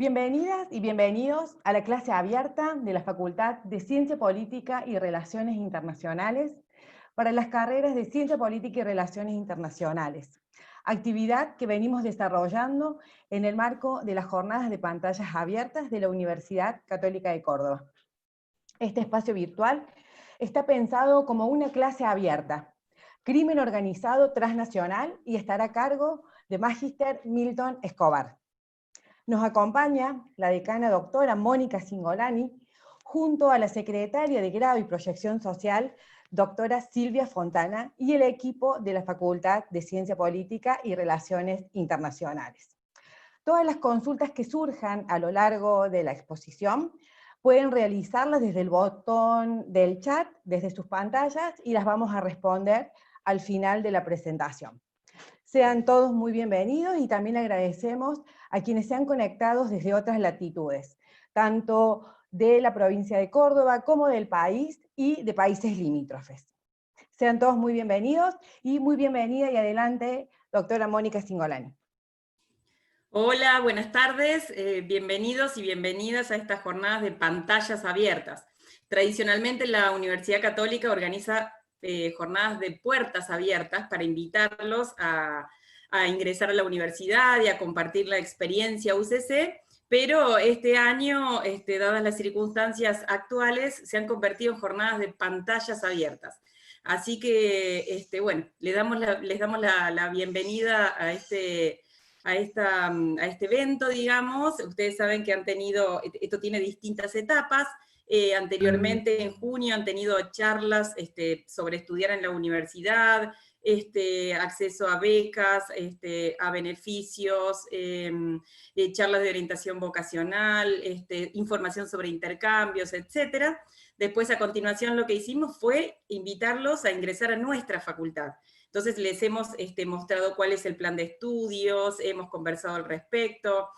Bienvenidas y bienvenidos a la clase abierta de la Facultad de Ciencia Política y Relaciones Internacionales para las carreras de Ciencia Política y Relaciones Internacionales, actividad que venimos desarrollando en el marco de las jornadas de pantallas abiertas de la Universidad Católica de Córdoba. Este espacio virtual está pensado como una clase abierta, crimen organizado transnacional, y estará a cargo de Magíster Milton Escobar. Nos acompaña la decana doctora Mónica Cingolani, junto a la secretaria de Grado y Proyección Social, doctora Silvia Fontana, y el equipo de la Facultad de Ciencia Política y Relaciones Internacionales. Todas las consultas que surjan a lo largo de la exposición pueden realizarlas desde el botón del chat, desde sus pantallas, y las vamos a responder al final de la presentación. Sean todos muy bienvenidos y también agradecemos a quienes se han conectado desde otras latitudes, tanto de la provincia de Córdoba como del país y de países limítrofes. Sean todos muy bienvenidos y muy bienvenida y adelante, doctora Mónica Cingolani. Hola, buenas tardes, bienvenidos y bienvenidas a estas jornadas de pantallas abiertas. Tradicionalmente la Universidad Católica organiza jornadas de puertas abiertas para invitarlos a ingresar a la universidad y a compartir la experiencia UCC, pero este año, dadas las circunstancias actuales, se han convertido en jornadas de pantallas abiertas. Así que, bueno, les damos la bienvenida a este evento, digamos. Ustedes saben que esto tiene distintas etapas. Anteriormente, en junio, han tenido charlas sobre estudiar en la universidad, acceso a becas, a beneficios, charlas de orientación vocacional, información sobre intercambios, etc. Después, a continuación, lo que hicimos fue invitarlos a ingresar a nuestra facultad. Entonces les hemos mostrado cuál es el plan de estudios, hemos conversado al respecto,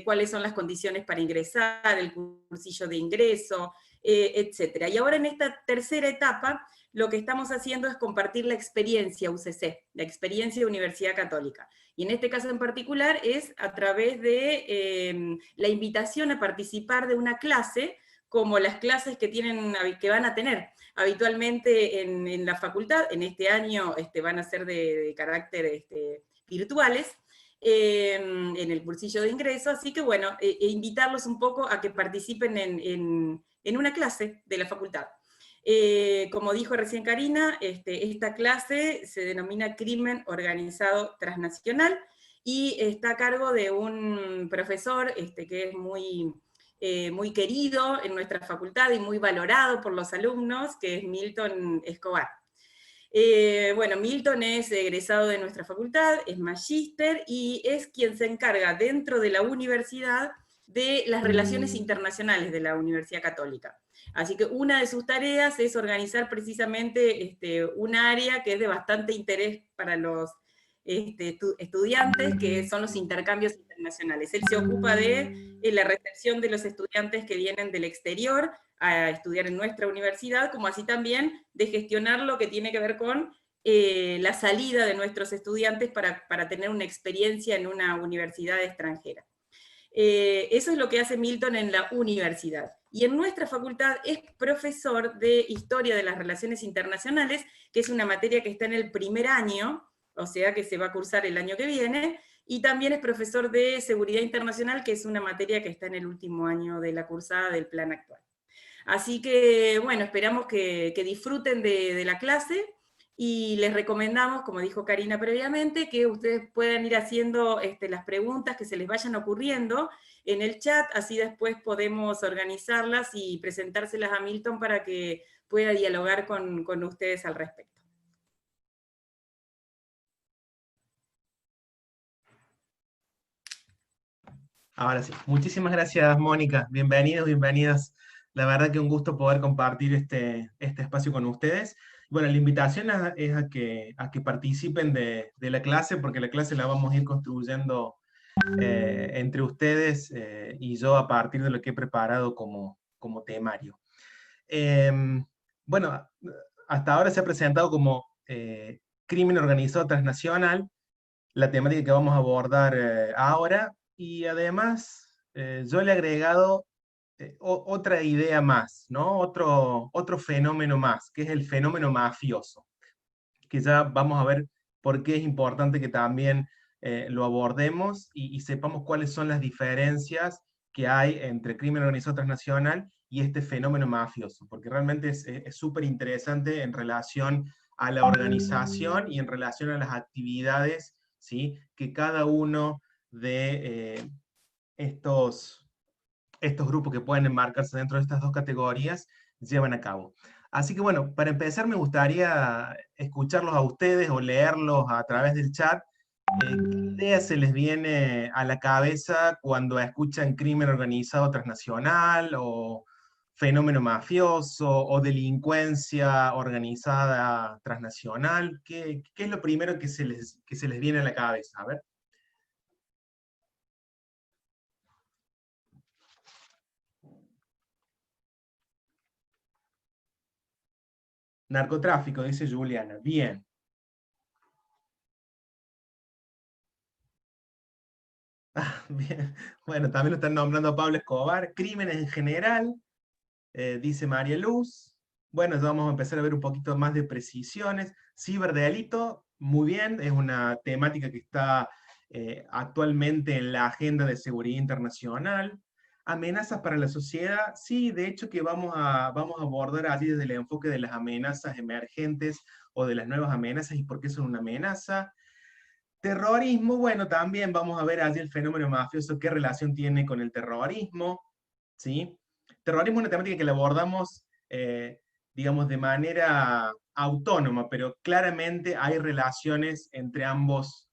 cuáles son las condiciones para ingresar, el cursillo de ingreso, etc. Y ahora en esta tercera etapa, lo que estamos haciendo es compartir la experiencia UCC, la experiencia de Universidad Católica. Y en este caso en particular es a través de la invitación a participar de una clase, como las clases que van a tener habitualmente en la facultad. En este año van a ser de carácter virtuales, en el cursillo de ingreso, así que bueno, invitarlos un poco a que participen en una clase de la facultad. Como dijo recién Karina, esta clase se denomina Crimen Organizado Transnacional, y está a cargo de un profesor que es muy querido en nuestra facultad y muy valorado por los alumnos, que es Milton Escobar. Bueno, Milton es egresado de nuestra facultad, es magíster y es quien se encarga dentro de la universidad de las relaciones internacionales de la Universidad Católica. Así que una de sus tareas es organizar precisamente un área que es de bastante interés para los estudiantes, que son los intercambios internacionales. Él se ocupa de la recepción de los estudiantes que vienen del exterior a estudiar en nuestra universidad, como así también de gestionar lo que tiene que ver con la salida de nuestros estudiantes para tener una experiencia en una universidad extranjera. Eso es lo que hace Milton en la universidad. Y en nuestra facultad es profesor de Historia de las Relaciones Internacionales, que es una materia que está en el primer año, o sea que se va a cursar el año que viene, y también es profesor de Seguridad Internacional, que es una materia que está en el último año de la cursada del plan actual. Así que, bueno, esperamos que disfruten de la clase, y les recomendamos, como dijo Karina previamente, que ustedes puedan ir haciendo las preguntas que se les vayan ocurriendo en el chat, así después podemos organizarlas y presentárselas a Milton para que pueda dialogar con ustedes al respecto. Ahora sí. Muchísimas gracias, Mónica. Bienvenidos, bienvenidas. La verdad que un gusto poder compartir este espacio con ustedes. Bueno, la invitación es a que participen de la clase, porque la clase la vamos a ir construyendo entre ustedes y yo a partir de lo que he preparado como temario. Bueno, hasta ahora se ha presentado como crimen organizado transnacional, la temática que vamos a abordar ahora, y además yo le he agregado otra idea más, ¿no? Otro fenómeno más, que es el fenómeno mafioso, que ya vamos a ver por qué es importante que también lo abordemos y sepamos cuáles son las diferencias que hay entre crimen organizado transnacional y este fenómeno mafioso, porque realmente es súper interesante en relación a la organización y en relación a las actividades, ¿sí?, que cada uno de estos grupos que pueden enmarcarse dentro de estas dos categorías llevan a cabo. Así que bueno, para empezar me gustaría escucharlos a ustedes o leerlos a través del chat. ¿Qué idea se les viene a la cabeza cuando escuchan crimen organizado transnacional o fenómeno mafioso o delincuencia organizada transnacional? ¿Qué es lo primero que se les viene a la cabeza? A ver. Narcotráfico, dice Juliana. Bien. Bien. Bueno, también lo están nombrando a Pablo Escobar. Crímenes en general, dice María Luz. Bueno, ya vamos a empezar a ver un poquito más de precisiones. Ciberdelito, muy bien, es una temática que está actualmente en la agenda de seguridad internacional. Amenazas para la sociedad, sí, de hecho que vamos a abordar allí desde el enfoque de las amenazas emergentes o de las nuevas amenazas y por qué son una amenaza. Terrorismo, bueno, también vamos a ver allí el fenómeno mafioso, qué relación tiene con el terrorismo, ¿sí? Terrorismo es una temática que la abordamos, digamos, de manera autónoma, pero claramente hay relaciones entre ambos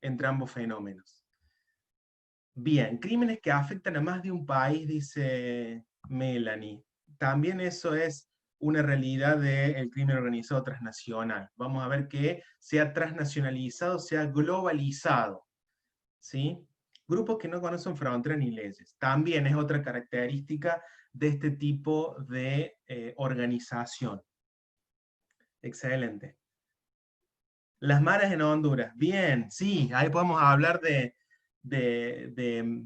fenómenos. Bien, crímenes que afectan a más de un país, dice Melanie. También eso es una realidad del crimen organizado transnacional. Vamos a ver que sea transnacionalizado, sea globalizado, ¿sí? Grupos que no conocen fronteras ni leyes. También es otra característica de este tipo de organización. Excelente. Las maras en Honduras. Bien, sí, ahí podemos hablar de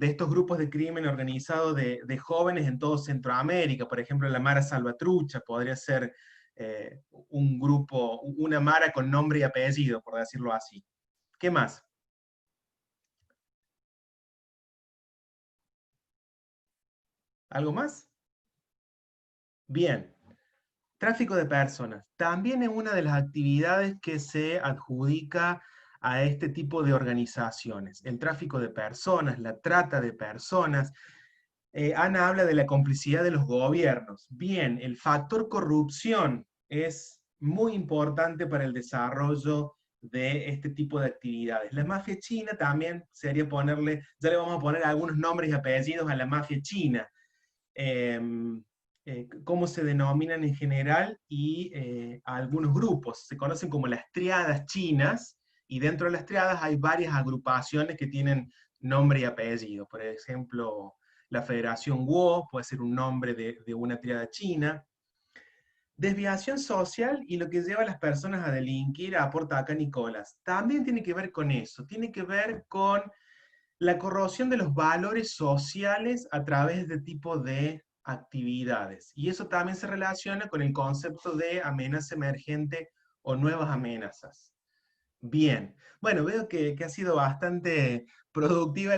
estos grupos de crimen organizado de jóvenes en todo Centroamérica. Por ejemplo, la Mara Salvatrucha podría ser un grupo, una mara con nombre y apellido, por decirlo así. ¿Qué más? ¿Algo más? Bien. Tráfico de personas. También es una de las actividades que se adjudica a este tipo de organizaciones. El tráfico de personas, la trata de personas. Ana habla de la complicidad de los gobiernos. Bien, el factor corrupción es muy importante para el desarrollo de este tipo de actividades. La mafia china también sería ponerle, ya le vamos a poner algunos nombres y apellidos a la mafia china. Cómo se denominan en general y a algunos grupos. Se conocen como las triadas chinas, y dentro de las triadas hay varias agrupaciones que tienen nombre y apellido. Por ejemplo, la Federación Guo puede ser un nombre de una triada china. Desviación social y lo que lleva a las personas a delinquir, aporta acá Nicolás. También tiene que ver con eso, tiene que ver con la corrosión de los valores sociales a través de tipo de actividades. Y eso también se relaciona con el concepto de amenaza emergente o nuevas amenazas. Bien, bueno, veo que ha sido bastante productiva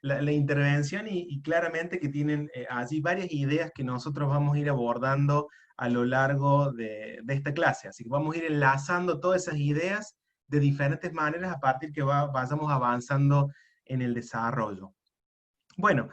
la intervención y claramente que tienen allí varias ideas que nosotros vamos a ir abordando a lo largo de esta clase. Así que vamos a ir enlazando todas esas ideas de diferentes maneras a partir que vayamos avanzando en el desarrollo. Bueno,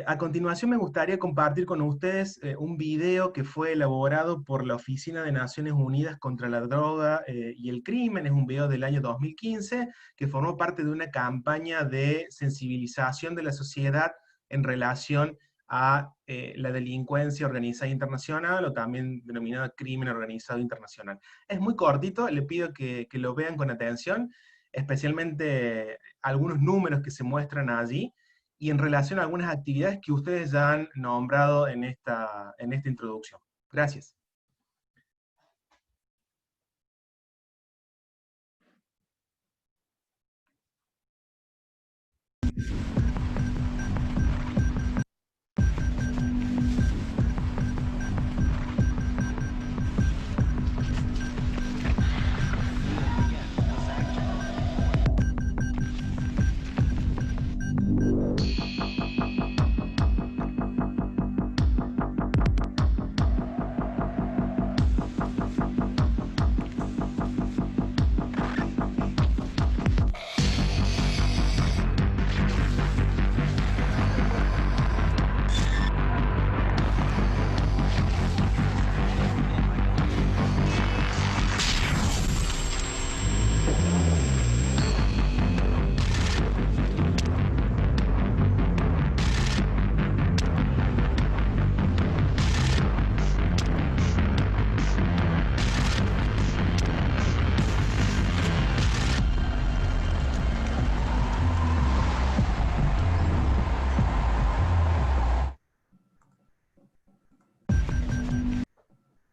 a continuación me gustaría compartir con ustedes un video que fue elaborado por la Oficina de Naciones Unidas contra la Droga y el Crimen. Es un video del año 2015 que formó parte de una campaña de sensibilización de la sociedad en relación a la delincuencia organizada internacional, o también denominada crimen organizado internacional. Es muy cortito, le pido que lo vean con atención, especialmente algunos números que se muestran allí, y en relación a algunas actividades que ustedes ya han nombrado en esta introducción. Gracias.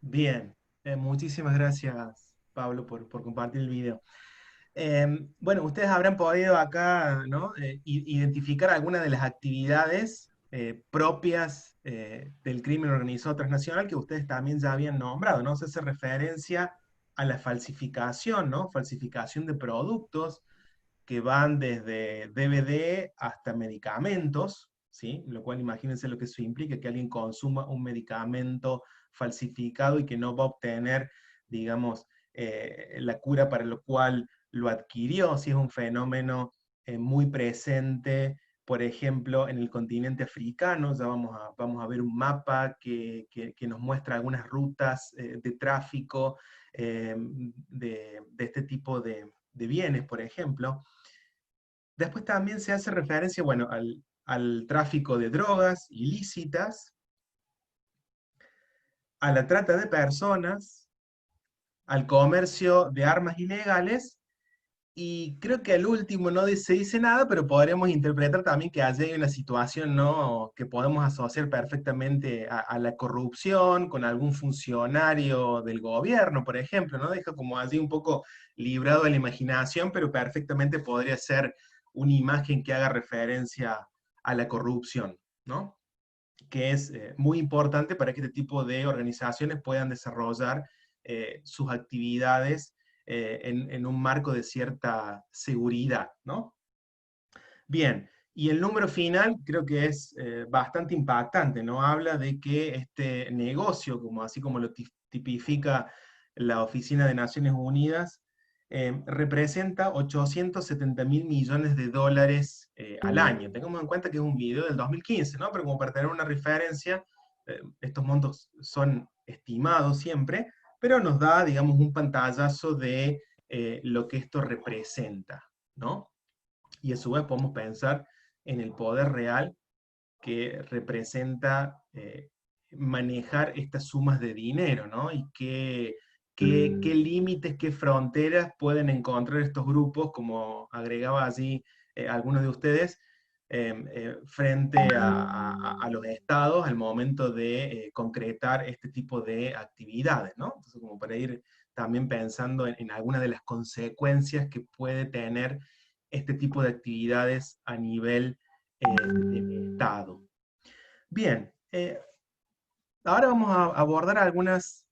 Bien, muchísimas gracias, Pablo, por compartir el video. Bueno, ustedes habrán podido acá, ¿no? Identificar algunas de las actividades propias del crimen organizado transnacional que ustedes también ya habían nombrado, ¿no? Se hace referencia a la falsificación, ¿no? Falsificación de productos que van desde DVD hasta medicamentos, ¿sí? Lo cual imagínense lo que eso implica, que alguien consuma un medicamento falsificado y que no va a obtener, digamos, la cura para lo cual lo adquirió, si es un fenómeno muy presente, por ejemplo, en el continente africano. Ya vamos a ver un mapa que nos muestra algunas rutas de tráfico de este tipo de bienes, por ejemplo. Después también se hace referencia, bueno, al tráfico de drogas ilícitas, a la trata de personas, al comercio de armas ilegales, y creo que al último no se dice nada, pero podremos interpretar también que allí hay una situación, ¿no?, que podemos asociar perfectamente a la corrupción con algún funcionario del gobierno, por ejemplo, ¿no? Deja como allí un poco librado a la imaginación, pero perfectamente podría ser una imagen que haga referencia a la corrupción, ¿no? Que es muy importante para que este tipo de organizaciones puedan desarrollar sus actividades en un marco de cierta seguridad, ¿no? Bien, y el número final creo que es bastante impactante, ¿no? Habla de que este negocio, como, así como lo tipifica la Oficina de Naciones Unidas, representa 870.000 millones de dólares al año. Tengamos en cuenta que es un video del 2015, ¿no? Pero como para tener una referencia, estos montos son estimados siempre, pero nos da, digamos, un pantallazo de lo que esto representa, ¿no? Y a su vez podemos pensar en el poder real que representa manejar estas sumas de dinero, ¿no? Y qué límites, qué fronteras pueden encontrar estos grupos, como agregaba allí algunos de ustedes, frente a los estados al momento de concretar este tipo de actividades, ¿no? Entonces, como para ir también pensando en algunas de las consecuencias que puede tener este tipo de actividades a nivel del Estado. Bien, ahora vamos a abordar algunas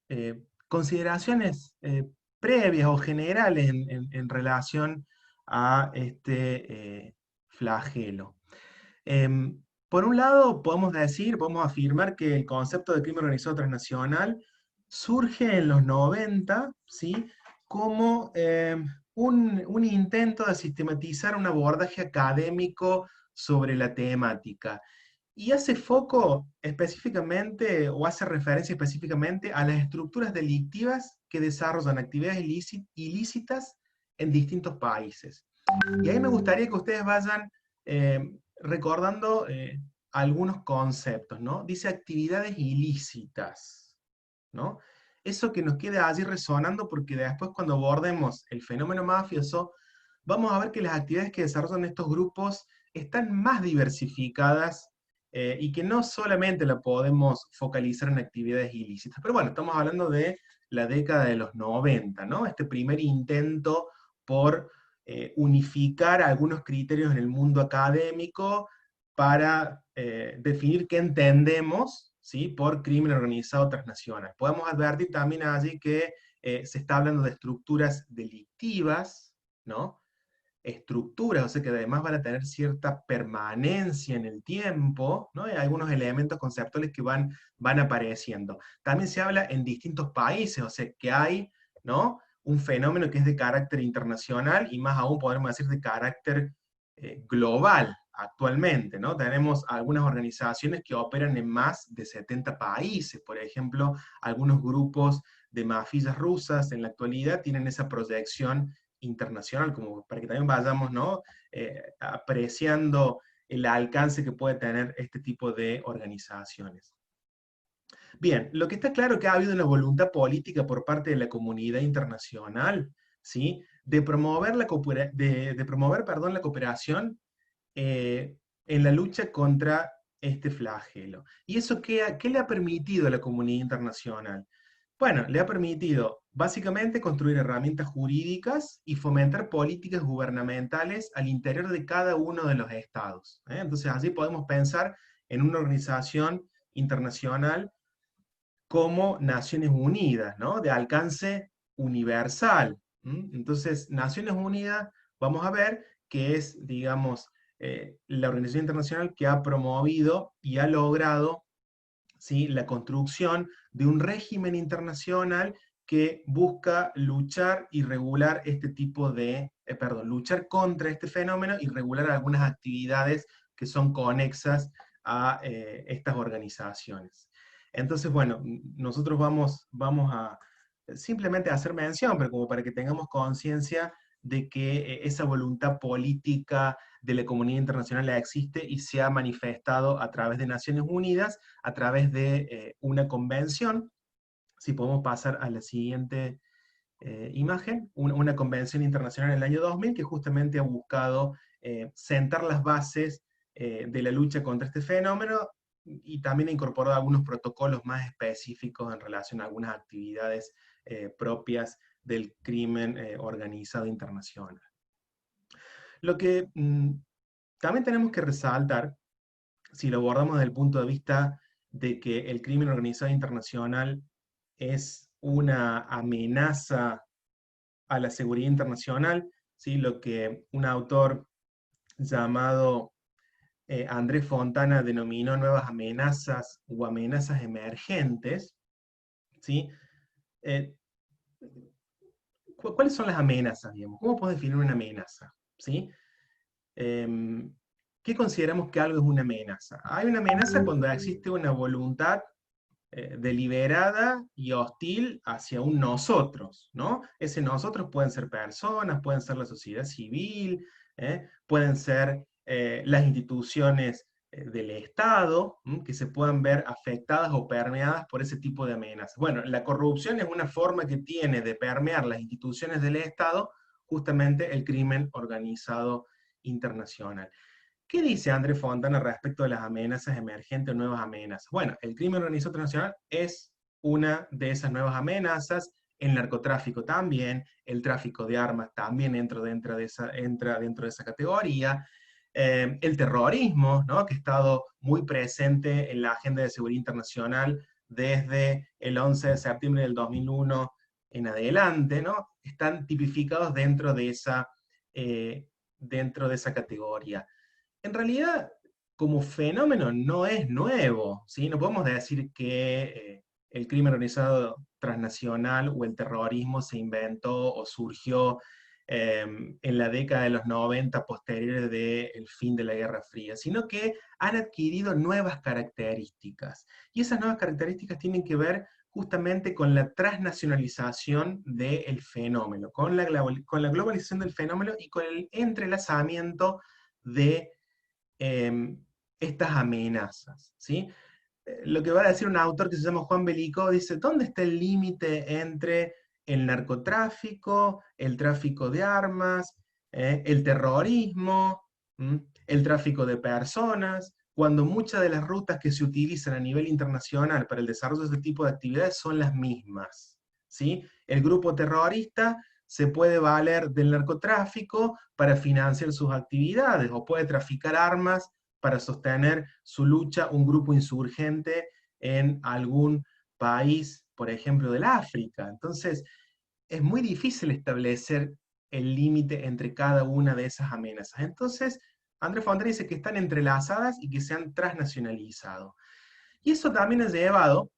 consideraciones previas o generales en relación a este flagelo. Por un lado, podemos afirmar que el concepto de crimen organizado transnacional surge en los 90, ¿sí?, como un intento de sistematizar un abordaje académico sobre la temática. Y hace foco específicamente, o hace referencia específicamente a las estructuras delictivas que desarrollan actividades ilícitas en distintos países. Y ahí me gustaría que ustedes vayan recordando algunos conceptos, ¿no? Dice actividades ilícitas, ¿no? Eso que nos queda allí resonando, porque después cuando abordemos el fenómeno mafioso, vamos a ver que las actividades que desarrollan estos grupos están más diversificadas y que no solamente la podemos focalizar en actividades ilícitas. Pero bueno, estamos hablando de la década de los 90, ¿no? Este primer intento por unificar algunos criterios en el mundo académico para definir qué entendemos, ¿sí?, por crimen organizado transnacional. Podemos advertir también allí que se está hablando de estructuras delictivas, ¿no? Estructuras, o sea que además van a tener cierta permanencia en el tiempo, ¿no? Hay algunos elementos conceptuales que van apareciendo. También se habla en distintos países, o sea que hay, ¿no?, un fenómeno que es de carácter internacional y más aún podemos decir de carácter global actualmente, ¿no? Tenemos algunas organizaciones que operan en más de 70 países, por ejemplo, algunos grupos de mafias rusas en la actualidad tienen esa proyección internacional, como para que también vayamos, ¿no?, apreciando el alcance que puede tener este tipo de organizaciones. Bien, lo que está claro es que ha habido una voluntad política por parte de la comunidad internacional, ¿sí?, de promover la cooperación en la lucha contra este flagelo. ¿Y eso qué le ha permitido a la comunidad internacional? Bueno, le ha permitido básicamente construir herramientas jurídicas y fomentar políticas gubernamentales al interior de cada uno de los estados. Entonces, así podemos pensar en una organización internacional como Naciones Unidas, ¿no? De alcance universal. Entonces, Naciones Unidas, vamos a ver que es, digamos, la organización internacional que ha promovido y ha logrado, ¿sí?, la construcción de un régimen internacional que busca luchar y regular este tipo de, luchar contra este fenómeno y regular algunas actividades que son conexas a estas organizaciones. Entonces, bueno, nosotros vamos a simplemente a hacer mención, pero como para que tengamos conciencia de que esa voluntad política de la comunidad internacional existe y se ha manifestado a través de Naciones Unidas, a través de una convención. Si podemos pasar a la siguiente imagen, una convención internacional en el año 2000 que justamente ha buscado sentar las bases de la lucha contra este fenómeno y también ha incorporado algunos protocolos más específicos en relación a algunas actividades propias del crimen organizado internacional. Lo que también tenemos que resaltar, si lo abordamos desde el punto de vista de que el crimen organizado internacional es una amenaza a la seguridad internacional, ¿sí?, lo que un autor llamado Andrés Fontana denominó nuevas amenazas o amenazas emergentes, ¿sí? ¿Cuáles son las amenazas, digamos? ¿Cómo podemos definir una amenaza? ¿Sí? ¿Qué consideramos que algo es una amenaza? Hay una amenaza cuando existe una voluntad deliberada y hostil hacia un nosotros, ¿no? Ese nosotros pueden ser personas, pueden ser la sociedad civil, pueden ser las instituciones del Estado, que se puedan ver afectadas o permeadas por ese tipo de amenazas. Bueno, la corrupción es una forma que tiene de permear las instituciones del Estado justamente el crimen organizado internacional. ¿Qué dice Andrés Fontana respecto de las amenazas emergentes o nuevas amenazas? Bueno, el crimen organizado internacional es una de esas nuevas amenazas, el narcotráfico también, el tráfico de armas también entra dentro de esa categoría, el terrorismo, ¿no?, que ha estado muy presente en la agenda de seguridad internacional desde el 11 de septiembre del 2001 en adelante, ¿no?, están tipificados dentro de esa categoría. En realidad, como fenómeno no es nuevo, ¿sí? No podemos decir que el crimen organizado transnacional o el terrorismo se inventó o surgió en la década de los 90 posteriores del fin de la Guerra Fría, sino que han adquirido nuevas características. Y esas nuevas características tienen que ver justamente con la transnacionalización del fenómeno, con la globalización del fenómeno y con el entrelazamiento de estas amenazas, ¿sí? Lo que va a decir un autor que se llama Juan Belicó, dice, ¿dónde está el límite entre el narcotráfico, el tráfico de armas, el terrorismo, el tráfico de personas, cuando muchas de las rutas que se utilizan a nivel internacional para el desarrollo de este tipo de actividades son las mismas, ¿sí? El grupo terrorista se puede valer del narcotráfico para financiar sus actividades, o puede traficar armas para sostener su lucha un grupo insurgente en algún país, por ejemplo, del África. Entonces, es muy difícil establecer el límite entre cada una de esas amenazas. Entonces, Andrés Fontana dice que están entrelazadas y que se han transnacionalizado. Y eso también ha llevado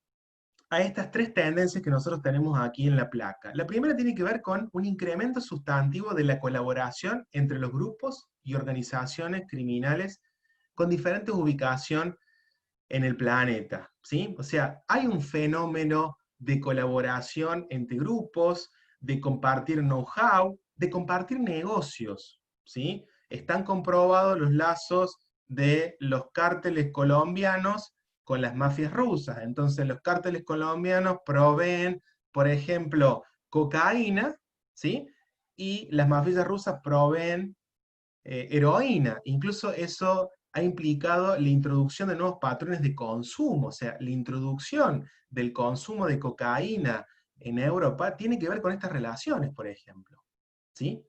a estas tres tendencias que nosotros tenemos aquí en la placa. La primera tiene que ver con un incremento sustantivo de la colaboración entre los grupos y organizaciones criminales con diferentes ubicación en el planeta, ¿sí? O sea, hay un fenómeno de colaboración entre grupos, de compartir know-how, de compartir negocios, ¿sí? Están comprobados los lazos de los cárteles colombianos con las mafias rusas. Entonces los cárteles colombianos proveen, por ejemplo, cocaína, ¿sí? Y las mafias rusas proveen heroína. Incluso eso ha implicado la introducción de nuevos patrones de consumo, o sea, la introducción del consumo de cocaína en Europa tiene que ver con estas relaciones, por ejemplo, ¿sí?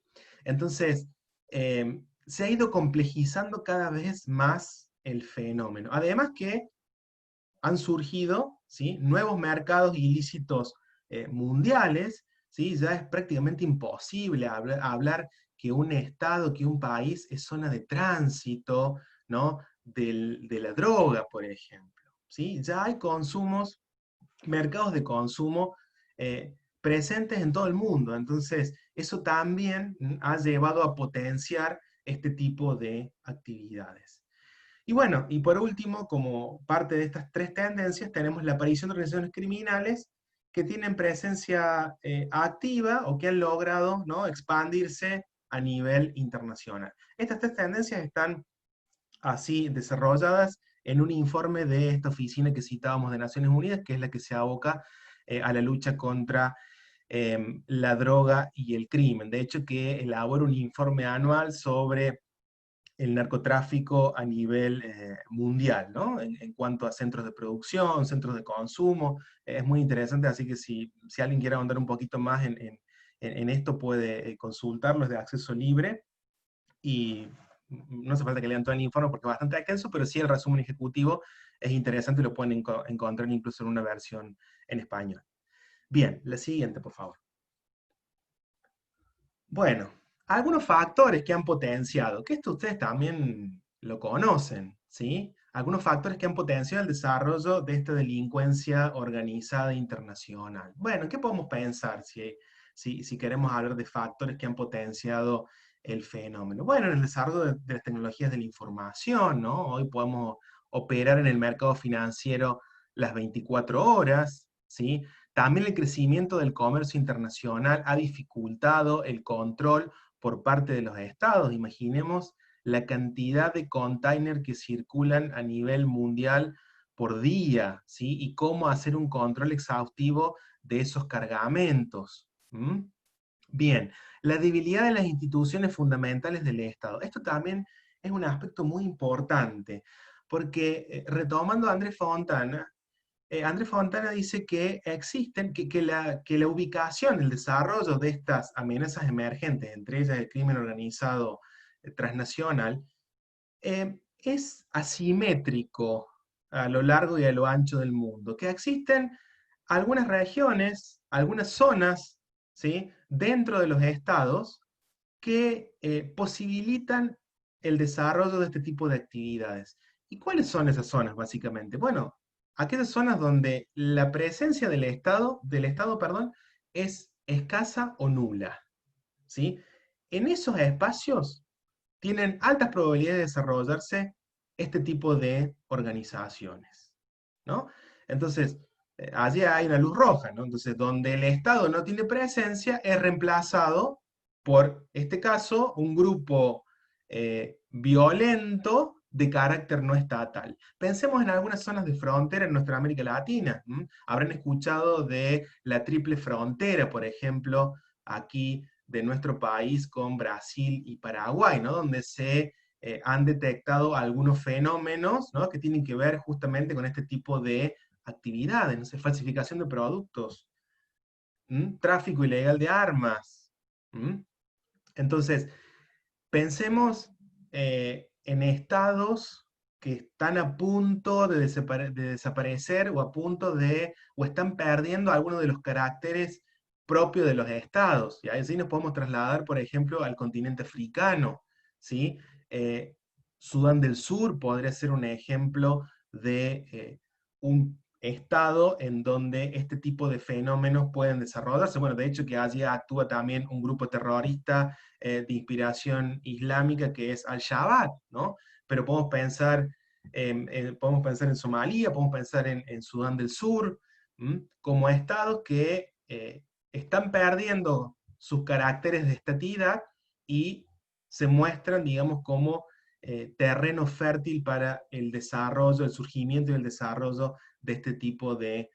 Entonces, se ha ido complejizando cada vez más el fenómeno. Además que han surgido, ¿sí?, nuevos mercados ilícitos mundiales, ¿sí? Ya es prácticamente imposible hablar que un estado, que un país es zona de tránsito, ¿no?, de la droga, por ejemplo, ¿sí? Ya hay consumos, mercados de consumo presentes en todo el mundo. Entonces, eso también ha llevado a potenciar este tipo de actividades. Y bueno, y por último, como parte de estas tres tendencias, tenemos la aparición de organizaciones criminales que tienen presencia activa o que han logrado, ¿no?, expandirse a nivel internacional. Estas tres tendencias están así desarrolladas en un informe de esta oficina que citábamos de Naciones Unidas, que es la que se aboca a la lucha contra la droga y el crimen. De hecho, que elabora un informe anual sobre el narcotráfico a nivel mundial, ¿no? En cuanto a centros de producción, centros de consumo, es muy interesante, así que si alguien quiere ahondar un poquito más en esto, puede consultarlo, es de acceso libre, y no hace falta que lean todo el informe porque es bastante extenso, pero sí el resumen ejecutivo es interesante y lo pueden encontrar incluso en una versión en español. Bien, la siguiente, por favor. Bueno, algunos factores que han potenciado, que esto ustedes también lo conocen, ¿sí? Algunos factores que han potenciado el desarrollo de esta delincuencia organizada internacional. Bueno, ¿qué podemos pensar si queremos hablar de factores que han potenciado el fenómeno? Bueno, en el desarrollo de las tecnologías de la información, ¿no? Hoy podemos operar en el mercado financiero las 24 horas, ¿sí? También el crecimiento del comercio internacional ha dificultado el control por parte de los estados. Imaginemos la cantidad de containers que circulan a nivel mundial por día, ¿sí? Y cómo hacer un control exhaustivo de esos cargamentos. ¿Mm? Bien, la debilidad de las instituciones fundamentales del Estado. Esto también es un aspecto muy importante, porque retomando a Andrés Fontana dice que existen, que la ubicación, el desarrollo de estas amenazas emergentes, entre ellas el crimen organizado transnacional, es asimétrico a lo largo y a lo ancho del mundo, que existen algunas regiones, algunas zonas, ¿sí?, dentro de los estados que posibilitan el desarrollo de este tipo de actividades. ¿Y cuáles son esas zonas, básicamente? Bueno, aquellas zonas donde la presencia del Estado, perdón, es escasa o nula, ¿sí? En esos espacios tienen altas probabilidades de desarrollarse este tipo de organizaciones, ¿no? Entonces, allí hay una luz roja, ¿no? Entonces, donde el Estado no tiene presencia, es reemplazado por, este caso, un grupo violento de carácter no estatal. Pensemos en algunas zonas de frontera en nuestra América Latina. Habrán escuchado de la triple frontera, por ejemplo, aquí de nuestro país con Brasil y Paraguay, ¿no?, donde se han detectado algunos fenómenos, ¿no?, que tienen que ver justamente con este tipo de actividades, no sé, falsificación de productos, tráfico ilegal de armas. Entonces, pensemos en estados que están a punto de desaparecer o a punto de, o están perdiendo algunos de los caracteres propios de los estados. Y así nos podemos trasladar, por ejemplo, al continente africano, ¿sí? Sudán del Sur podría ser un ejemplo de un estado en donde este tipo de fenómenos pueden desarrollarse. Bueno, de hecho que allí actúa también un grupo terrorista de inspiración islámica que es Al-Shabaab, ¿no? Pero podemos pensar en Somalia, podemos pensar en Sudán del Sur, como estados que están perdiendo sus caracteres de estatidad y se muestran, digamos, como terreno fértil para el desarrollo, el surgimiento y el desarrollo de este tipo de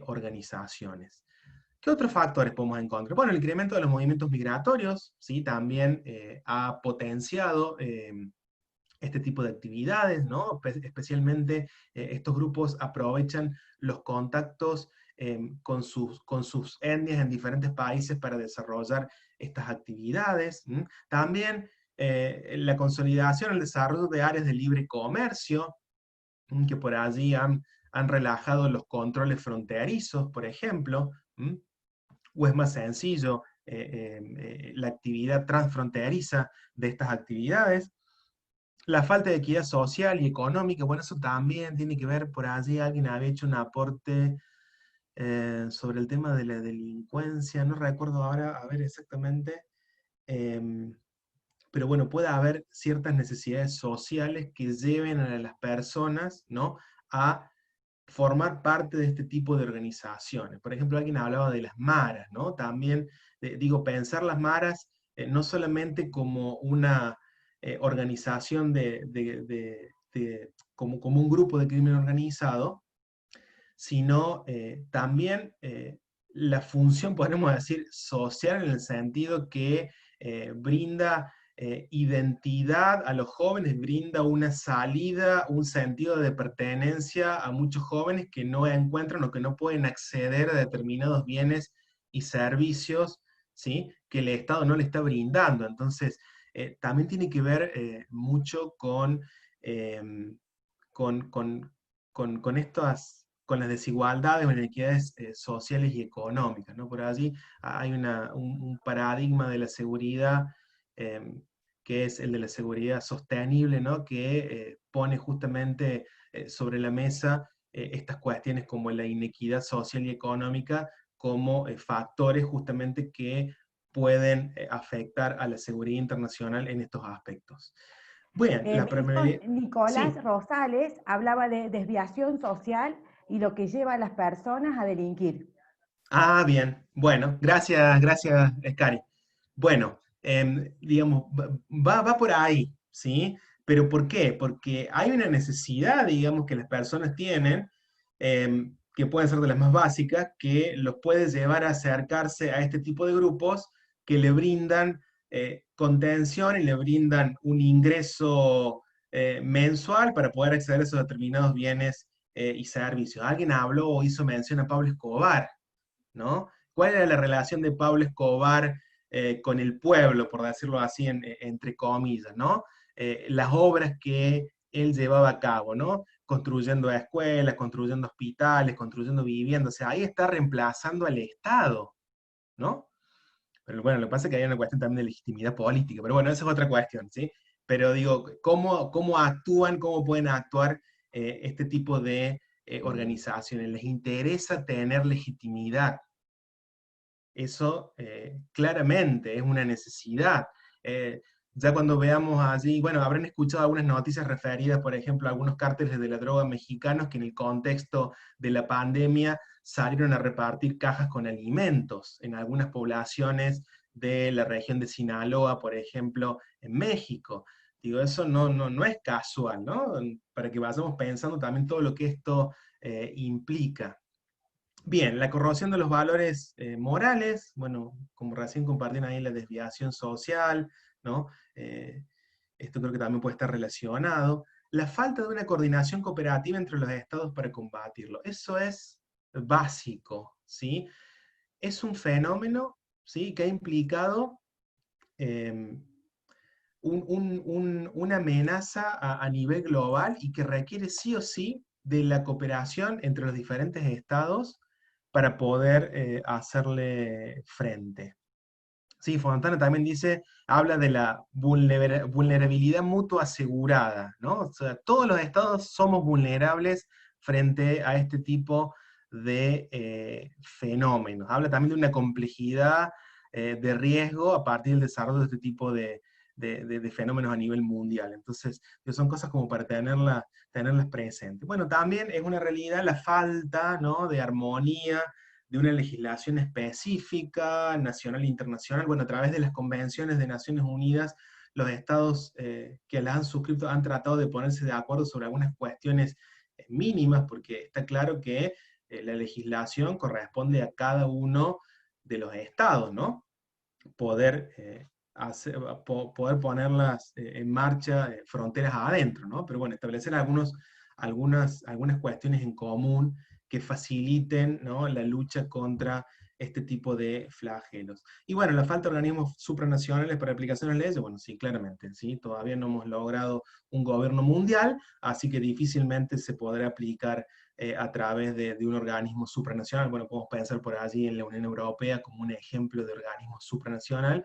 organizaciones. ¿Qué otros factores podemos encontrar? Bueno, el incremento de los movimientos migratorios, ¿sí?, también ha potenciado este tipo de actividades, ¿no? Especialmente estos grupos aprovechan los contactos con sus etnias en diferentes países para desarrollar estas actividades. También la consolidación, el desarrollo de áreas de libre comercio, que por allí han relajado los controles fronterizos, por ejemplo, o es más sencillo la actividad transfronteriza de estas actividades. La falta de equidad social y económica, bueno, eso también tiene que ver, por allí alguien había hecho un aporte sobre el tema de la delincuencia, no recuerdo ahora, a ver exactamente, pero bueno, puede haber ciertas necesidades sociales que lleven a las personas, ¿no?, a formar parte de este tipo de organizaciones. Por ejemplo, alguien hablaba de las maras, ¿no? También, digo, pensar las maras no solamente como una organización como un grupo de crimen organizado, sino también la función, podemos decir, social, en el sentido que brinda identidad a los jóvenes, brinda una salida, un sentido de pertenencia a muchos jóvenes que no encuentran o que no pueden acceder a determinados bienes y servicios, ¿sí?, que el Estado no le está brindando. Entonces, también tiene que ver mucho con, con las desigualdades o inequidades sociales y económicas, ¿no? Por allí hay un paradigma de la seguridad que es el de la seguridad sostenible, ¿no?, que pone justamente sobre la mesa estas cuestiones como la inequidad social y económica como factores justamente que pueden afectar a la seguridad internacional en estos aspectos. Bueno, la Esto, sí. Nicolás Rosales hablaba de desviación social y lo que lleva a las personas a delinquir. Ah, bien. Bueno, gracias, gracias, Scari. Bueno, digamos, va por ahí, ¿sí? ¿Pero por qué? Porque hay una necesidad, digamos, que las personas tienen, que pueden ser de las más básicas, que los puede llevar a acercarse a este tipo de grupos que le brindan contención y le brindan un ingreso mensual para poder acceder a esos determinados bienes y servicios. Alguien habló o hizo mención a Pablo Escobar, ¿no? ¿Cuál era la relación de Pablo Escobar con el pueblo, por decirlo así, entre comillas, ¿no? Las obras que él llevaba a cabo, ¿no? Construyendo escuelas, construyendo hospitales, construyendo viviendas, o sea, ahí está reemplazando al Estado, ¿no? Pero bueno, lo que pasa es que hay una cuestión también de legitimidad política, pero bueno, esa es otra cuestión, ¿sí? Pero digo, ¿cómo actúan, cómo pueden actuar este tipo de organizaciones? Les interesa tener legitimidad. Eso claramente es una necesidad. Ya cuando veamos allí, bueno, habrán escuchado algunas noticias referidas, por ejemplo, a algunos cárteles de la droga mexicanos que en el contexto de la pandemia salieron a repartir cajas con alimentos en algunas poblaciones de la región de Sinaloa, por ejemplo, en México. Digo, eso no es casual, ¿no? Para que vayamos pensando también todo lo que esto implica. Bien, la corrosión de los valores morales, bueno, como recién compartieron ahí la desviación social, ¿no? Esto creo que también puede estar relacionado. La falta de una coordinación cooperativa entre los estados para combatirlo. Eso es básico, ¿sí? Es un fenómeno, ¿sí?, que ha implicado una amenaza a nivel global y que requiere sí o sí de la cooperación entre los diferentes estados para poder hacerle frente. Sí, Fontana también habla de la vulnerabilidad mutua asegurada, ¿no? O sea, todos los estados somos vulnerables frente a este tipo de fenómenos. Habla también de una complejidad de riesgo a partir del desarrollo de este tipo de fenómenos a nivel mundial. Entonces, son cosas como para tenerlas presentes. Bueno, también es una realidad la falta, ¿no?, de armonía de una legislación específica, nacional e internacional. Bueno, a través de las convenciones de Naciones Unidas, los estados que las han suscrito han tratado de ponerse de acuerdo sobre algunas cuestiones mínimas, porque está claro que la legislación corresponde a cada uno de los estados, ¿no? Poder poder ponerlas en marcha, fronteras adentro, ¿no? Pero bueno, establecer algunas cuestiones en común que faciliten, ¿no?, la lucha contra este tipo de flagelos. Y bueno, la falta de organismos supranacionales para aplicación de leyes, bueno, sí, claramente, ¿sí? Todavía no hemos logrado un gobierno mundial, así que difícilmente se podrá aplicar a través de un organismo supranacional. Bueno, podemos pensar por allí en la Unión Europea como un ejemplo de organismo supranacional,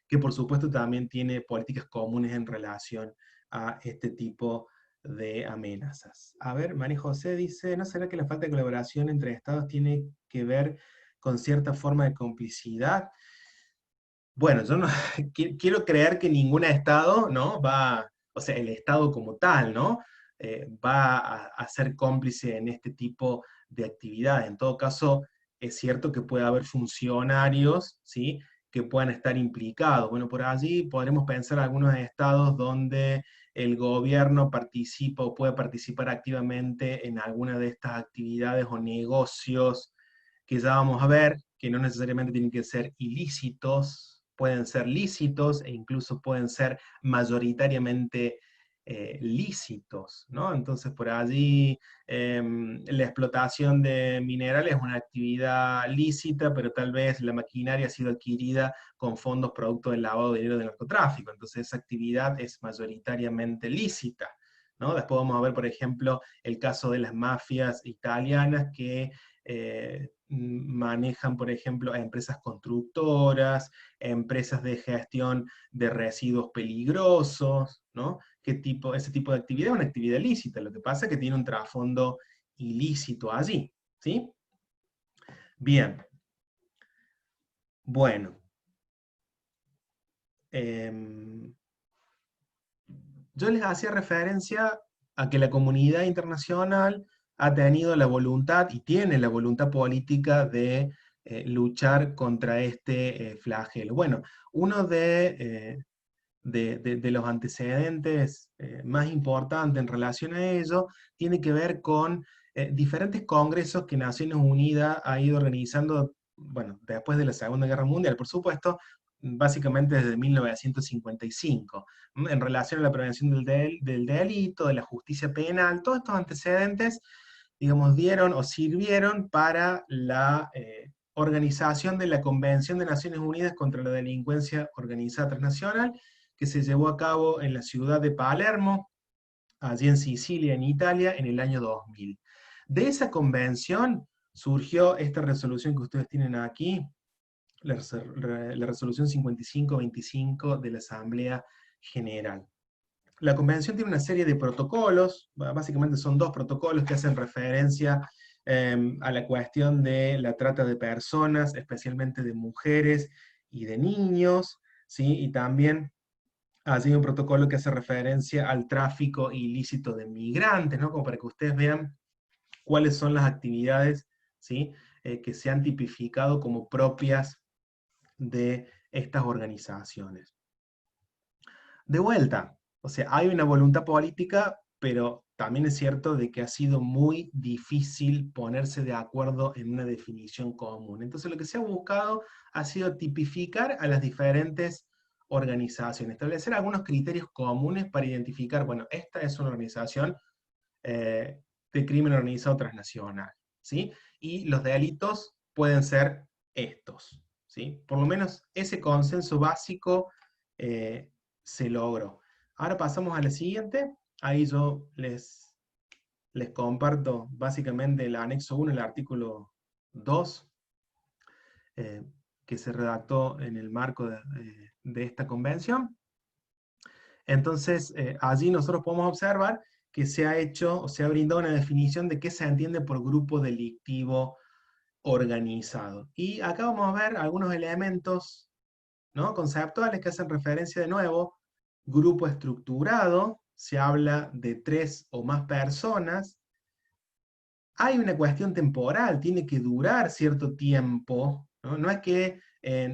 que por supuesto también tiene políticas comunes en relación a este tipo de amenazas. A ver, María José dice, ¿no será que la falta de colaboración entre estados tiene que ver con cierta forma de complicidad? Bueno, yo no, quiero creer que ningún estado, ¿no?, o sea, el estado como tal, ¿no?, va a ser cómplice en este tipo de actividades. En todo caso, es cierto que puede haber funcionarios, ¿sí?, que puedan estar implicados. Bueno, por allí podremos pensar algunos estados donde el gobierno participa o puede participar activamente en alguna de estas actividades o negocios que ya vamos a ver, que no necesariamente tienen que ser ilícitos, pueden ser lícitos e incluso pueden ser mayoritariamente lícitos, ¿no? Entonces por allí la explotación de minerales es una actividad lícita, pero tal vez la maquinaria ha sido adquirida con fondos producto del lavado de dinero del narcotráfico, entonces esa actividad es mayoritariamente lícita, ¿no? Después vamos a ver, por ejemplo, el caso de las mafias italianas que manejan, por ejemplo, a empresas constructoras, empresas de gestión de residuos peligrosos, ¿no? Ese tipo de actividad es una actividad ilícita, lo que pasa es que tiene un trasfondo ilícito allí, ¿sí? Bien. Bueno. Yo les hacía referencia a que la comunidad internacional ha tenido la voluntad y tiene la voluntad política de luchar contra este flagelo. Bueno, uno de los antecedentes más importantes en relación a ello tiene que ver con diferentes congresos que Naciones Unidas ha ido organizando, bueno, después de la Segunda Guerra Mundial, por supuesto, básicamente desde 1955, en relación a la prevención del delito, de la justicia penal. Todos estos antecedentes, digamos, dieron o sirvieron para la organización de la Convención de Naciones Unidas contra la Delincuencia Organizada Transnacional, que se llevó a cabo en la ciudad de Palermo, allí en Sicilia, en Italia, en el año 2000. De esa convención surgió esta resolución que ustedes tienen aquí, la resolución 5525 de la Asamblea General. La convención tiene una serie de protocolos, básicamente son dos protocolos que hacen referencia a la cuestión de la trata de personas, especialmente de mujeres y de niños, ¿sí? Y también hay un protocolo que hace referencia al tráfico ilícito de migrantes, ¿no? Como para que ustedes vean cuáles son las actividades, ¿sí?, que se han tipificado como propias de estas organizaciones. De vuelta, o sea, hay una voluntad política, pero también es cierto de que ha sido muy difícil ponerse de acuerdo en una definición común. Entonces lo que se ha buscado ha sido tipificar a las diferentes organizaciones, establecer algunos criterios comunes para identificar, bueno, esta es una organización de crimen organizado transnacional, ¿sí? Y los delitos pueden ser estos, ¿sí? Por lo menos ese consenso básico se logró. Ahora pasamos a la siguiente. Ahí yo les comparto básicamente el anexo 1, el artículo 2, que se redactó en el marco de esta convención. Entonces, allí nosotros podemos observar que se ha hecho, o se ha brindado una definición de qué se entiende por grupo delictivo organizado. Y acá vamos a ver algunos elementos, ¿no?, conceptuales que hacen referencia de nuevo. Grupo estructurado, se habla de 3 o más personas. Hay una cuestión temporal, tiene que durar cierto tiempo, ¿no? No es que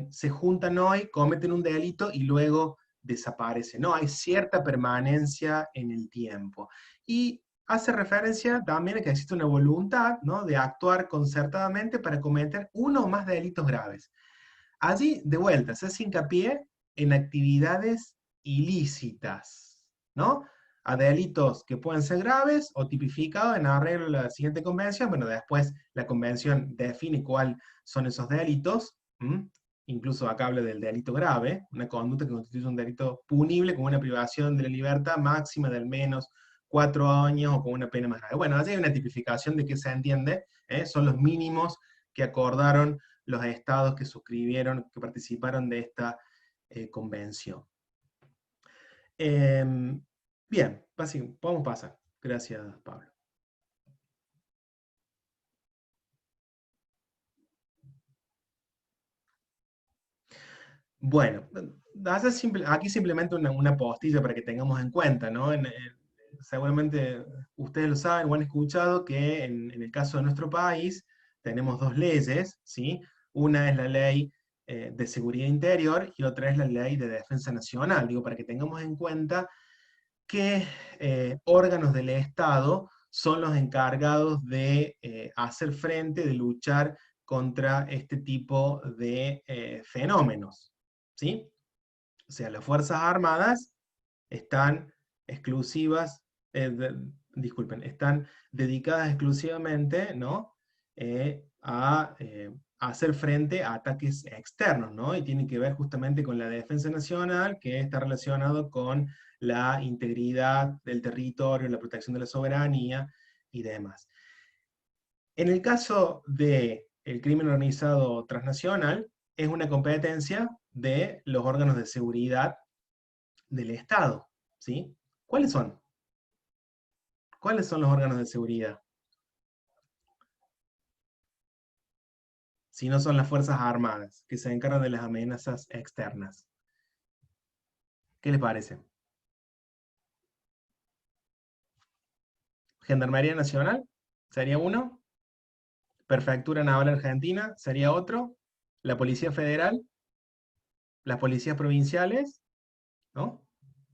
se juntan hoy, cometen un delito y luego desaparece. No, hay cierta permanencia en el tiempo. Y hace referencia también a que existe una voluntad, ¿no?, de actuar concertadamente para cometer uno o más delitos graves. Allí, de vuelta, se hace hincapié en actividades ilícitas, ¿no? A delitos que pueden ser graves o tipificados en arreglo de la siguiente convención. Bueno, después la convención define cuáles son esos delitos, incluso acá habla del delito grave, una conducta que constituye un delito punible con una privación de la libertad máxima de al menos 4 años o con una pena más grave. Bueno, allí hay una tipificación de qué se entiende, son los mínimos que acordaron los estados que suscribieron, que participaron de esta convención. Bien, podemos pasar. Gracias, Pablo. Bueno, aquí simplemente una postilla para que tengamos en cuenta, ¿no? Seguramente ustedes lo saben o han escuchado que en el caso de nuestro país tenemos dos leyes, ¿sí? Una es la ley de seguridad interior y otra es la ley de defensa nacional. Digo, para que tengamos en cuenta qué órganos del Estado son los encargados de hacer frente, de luchar contra este tipo de fenómenos, ¿sí? O sea, las Fuerzas Armadas están están dedicadas exclusivamente, ¿no? A hacer frente a ataques externos, ¿no? Y tiene que ver justamente con la defensa nacional, que está relacionado con la integridad del territorio, la protección de la soberanía y demás. En el caso del crimen organizado transnacional, es una competencia de los órganos de seguridad del Estado, ¿sí? ¿Cuáles son? ¿Cuáles son los órganos de seguridad? Si no son las Fuerzas Armadas, que se encargan de las amenazas externas. ¿Qué les parece? Gendarmería Nacional, sería uno. Prefectura Naval Argentina, sería otro. La Policía Federal. Las policías provinciales, ¿no?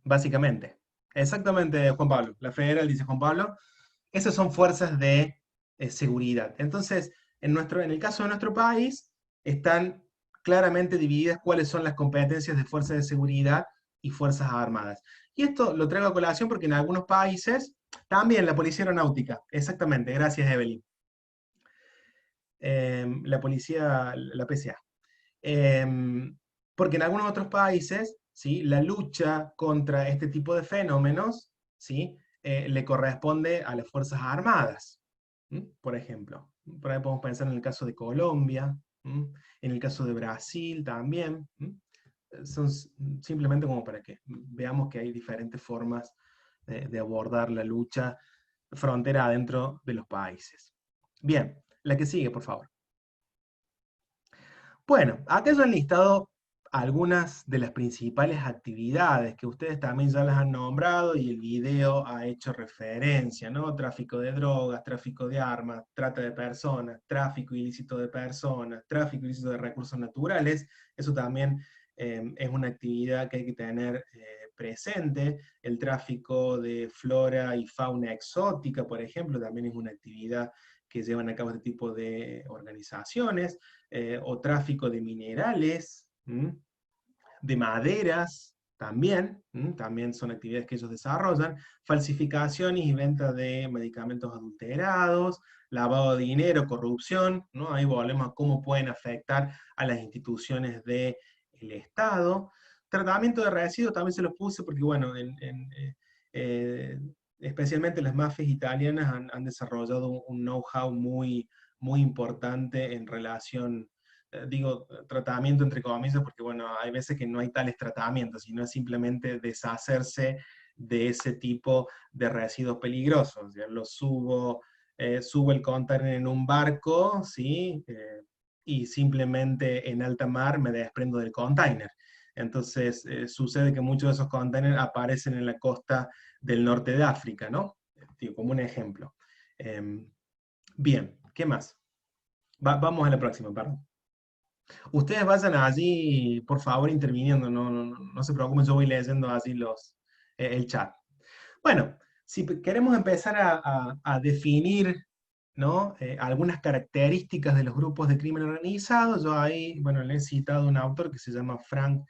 Básicamente. Exactamente, Juan Pablo. La Federal, dice Juan Pablo. Esas son fuerzas de seguridad. Entonces, en el caso de nuestro país, están claramente divididas cuáles son las competencias de fuerzas de seguridad y fuerzas armadas. Y esto lo traigo a colación porque en algunos países, también la policía aeronáutica, exactamente, gracias Evelyn. La policía, la PCA. Porque en algunos otros países, ¿sí?, la lucha contra este tipo de fenómenos, ¿sí?, le corresponde a las Fuerzas Armadas, por ejemplo. Por ahí podemos pensar en el caso de Colombia, en el caso de Brasil también. Son simplemente como para que veamos que hay diferentes formas de abordar la lucha frontera adentro de los países. Bien, la que sigue, por favor. Bueno, acá yo he listado algunas de las principales actividades que ustedes también ya las han nombrado y el video ha hecho referencia, ¿no? Tráfico de drogas, tráfico de armas, trata de personas, tráfico ilícito de personas, tráfico ilícito de recursos naturales. Eso también es una actividad que hay que tener presente. El tráfico de flora y fauna exótica, por ejemplo, también es una actividad que llevan a cabo este tipo de organizaciones, o tráfico de minerales, de maderas, también son actividades que ellos desarrollan, falsificaciones y venta de medicamentos adulterados, lavado de dinero, corrupción, ¿no? Ahí volvemos a cómo pueden afectar a las instituciones del Estado. Tratamiento de residuos también se los puse porque, bueno, especialmente las mafias italianas han desarrollado un know-how muy, muy importante en relación, digo tratamiento entre comillas, porque bueno, hay veces que no hay tales tratamientos, sino es simplemente deshacerse de ese tipo de residuos peligrosos. Ya los subo el container en un barco, ¿sí? Y simplemente en alta mar me desprendo del container. Entonces sucede que muchos de esos containers aparecen en la costa del norte de África, ¿no? Digo, como un ejemplo. Bien, ¿qué más? Vamos a la próxima, perdón. Ustedes vayan allí, por favor, interviniendo, no se preocupen, yo voy leyendo allí el chat. Bueno, si queremos empezar a definir, ¿no?, algunas características de los grupos de crimen organizado, yo ahí, bueno, le he citado a un autor que se llama Frank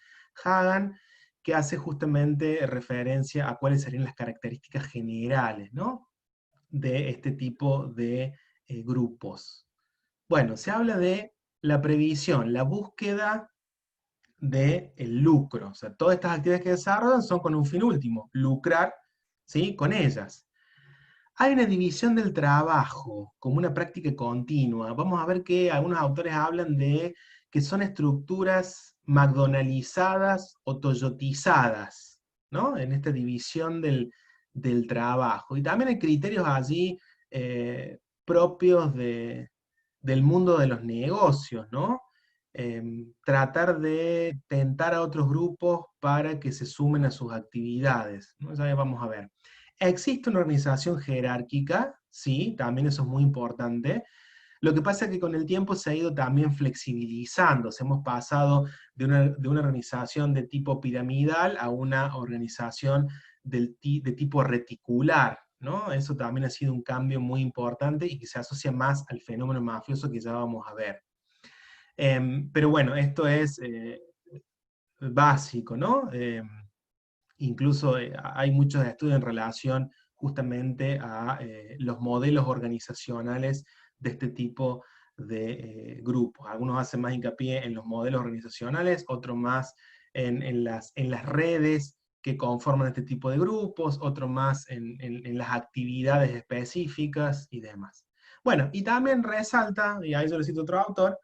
Hagan, que hace justamente referencia a cuáles serían las características generales, ¿no?, de este tipo de grupos. Bueno, se habla de la previsión, la búsqueda del lucro. O sea, todas estas actividades que desarrollan son con un fin último, lucrar, ¿sí?, con ellas. Hay una división del trabajo como una práctica continua. Vamos a ver que algunos autores hablan de que son estructuras McDonaldizadas o toyotizadas, ¿no?, en esta división del trabajo. Y también hay criterios allí propios del mundo de los negocios, ¿no? Tratar de tentar a otros grupos para que se sumen a sus actividades, ¿no? Ya vamos a ver. Existe una organización jerárquica, sí, también eso es muy importante. Lo que pasa es que con el tiempo se ha ido también flexibilizando. Hemos pasado de una organización de tipo piramidal a una organización de tipo reticular, ¿no? Eso también ha sido un cambio muy importante y que se asocia más al fenómeno mafioso que ya vamos a ver. Pero bueno, esto es básico, ¿no? Incluso hay muchos estudios en relación justamente a los modelos organizacionales de este tipo de grupos. Algunos hacen más hincapié en los modelos organizacionales, otros más en las redes que conforman este tipo de grupos, otros más en las actividades específicas y demás. Bueno, y también resalta, y ahí yo le cito otro autor,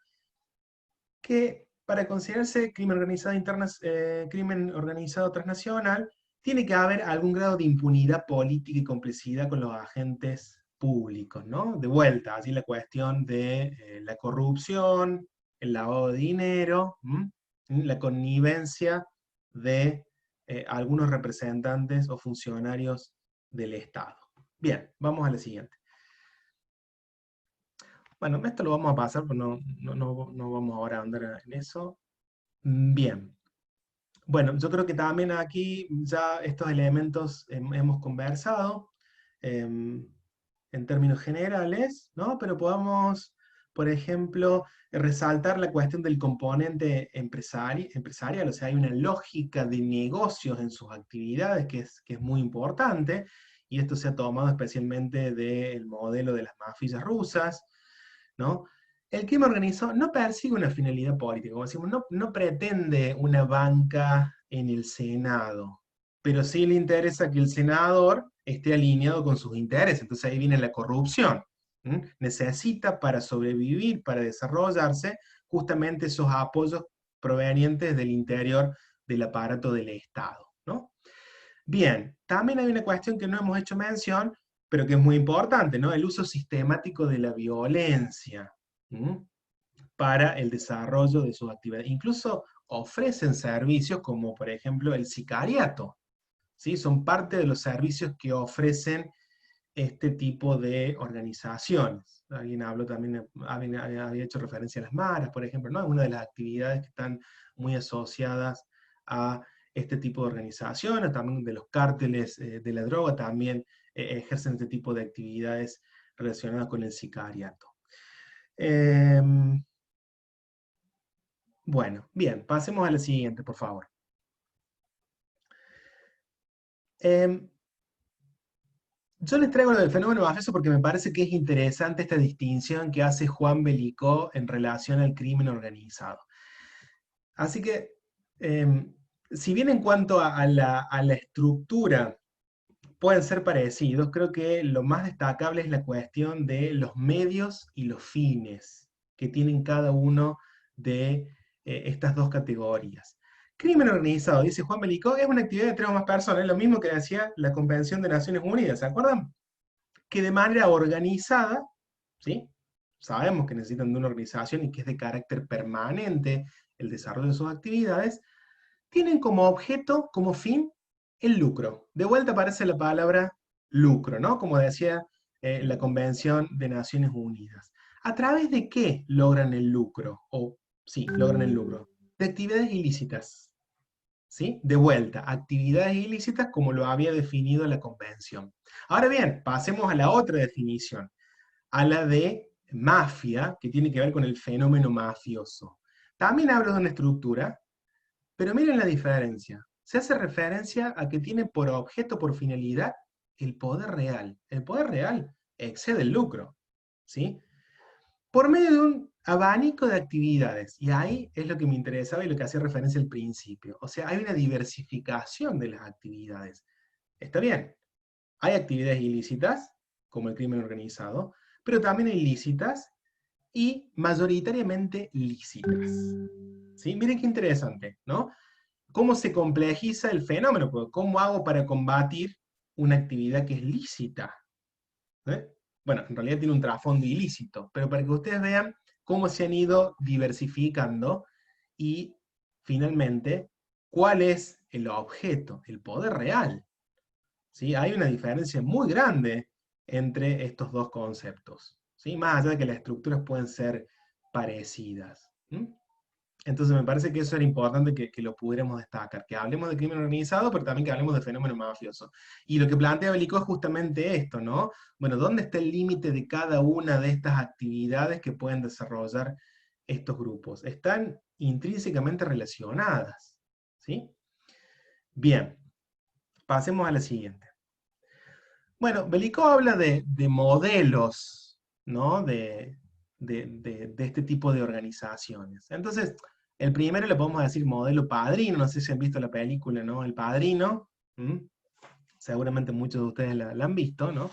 que para considerarse crimen organizado transnacional, tiene que haber algún grado de impunidad política y complicidad con los agentes públicos, ¿no? De vuelta, allí la cuestión de la corrupción, el lavado de dinero, la connivencia de algunos representantes o funcionarios del Estado. Bien, vamos a la siguiente. Bueno, esto lo vamos a pasar, pero no vamos ahora a andar en eso. Bien. Bueno, yo creo que también aquí ya estos elementos hemos conversado en términos generales, ¿no? Pero podemos, por ejemplo, resaltar la cuestión del componente empresarial, o sea, hay una lógica de negocios en sus actividades que es muy importante, y esto se ha tomado especialmente del modelo de las mafias rusas, ¿no? El crimen organizado no persigue una finalidad política, como decimos, no pretende una banca en el Senado, pero sí le interesa que el senador esté alineado con sus intereses, entonces ahí viene la corrupción. Necesita para sobrevivir, para desarrollarse, justamente esos apoyos provenientes del interior del aparato del Estado, ¿no? Bien, también hay una cuestión que no hemos hecho mención, pero que es muy importante, ¿no? El uso sistemático de la violencia para el desarrollo de sus actividades. Incluso ofrecen servicios como, por ejemplo, el sicariato, ¿sí? Son parte de los servicios que ofrecen este tipo de organizaciones. Alguien habló también, había hecho referencia a las maras, por ejemplo, ¿no? Es una de las actividades que están muy asociadas a este tipo de organizaciones, también de los cárteles de la droga, también ejercen este tipo de actividades relacionadas con el sicariato. Bueno, bien, pasemos a la siguiente, por favor. Yo les traigo lo del fenómeno mafioso porque me parece que es interesante esta distinción que hace Juan Belicó en relación al crimen organizado. Así que, si bien en cuanto a la estructura pueden ser parecidos, creo que lo más destacable es la cuestión de los medios y los fines que tienen cada uno de estas dos categorías. Crimen organizado, dice Juan Belicó, es una actividad de tres o más personas, es lo mismo que decía la Convención de Naciones Unidas, ¿se acuerdan? Que de manera organizada, ¿sí? Sabemos que necesitan de una organización y que es de carácter permanente el desarrollo de sus actividades, tienen como objeto, como fin, el lucro. De vuelta aparece la palabra lucro, ¿no? Como decía la Convención de Naciones Unidas. ¿A través de qué logran el lucro? O, sí, logran el lucro. De actividades ilícitas. ¿Sí? De vuelta, actividades ilícitas como lo había definido la Convención. Ahora bien, pasemos a la otra definición, a la de mafia, que tiene que ver con el fenómeno mafioso. También hablo de una estructura, Pero miren la diferencia. Se hace referencia a que tiene por objeto, por finalidad, el poder real. El poder real excede el lucro, ¿sí? Por medio de un abanico de actividades. Y ahí es lo que me interesaba y lo que hacía referencia al principio. O sea, hay una diversificación de las actividades. Está bien, hay actividades ilícitas, como el crimen organizado, pero también hay ilícitas y mayoritariamente lícitas. ¿Sí? Miren qué interesante, ¿no? ¿Cómo se complejiza el fenómeno? Pues, ¿cómo hago para combatir una actividad que es lícita? ¿Eh? Bueno, en realidad tiene un trasfondo ilícito, pero para que ustedes vean cómo se han ido diversificando y finalmente, ¿cuál es el objeto? El poder real. ¿Sí? Hay una diferencia muy grande entre estos dos conceptos, ¿sí? Más allá de que las estructuras pueden ser parecidas. Entonces me parece que eso era importante que lo pudiéramos destacar, que hablemos de crimen organizado, pero también que hablemos de fenómeno mafioso. Y lo que plantea Belicó es justamente esto, ¿no? Bueno, ¿dónde está el límite de cada una de estas actividades que pueden desarrollar estos grupos? Están intrínsecamente relacionadas, ¿sí? Bien, pasemos a la siguiente. Bueno, Belicó habla de modelos, ¿no? De este tipo de organizaciones. Entonces, el primero le podemos decir modelo Padrino, no sé si han visto la película, ¿no? El Padrino, seguramente muchos de ustedes la han visto, ¿no?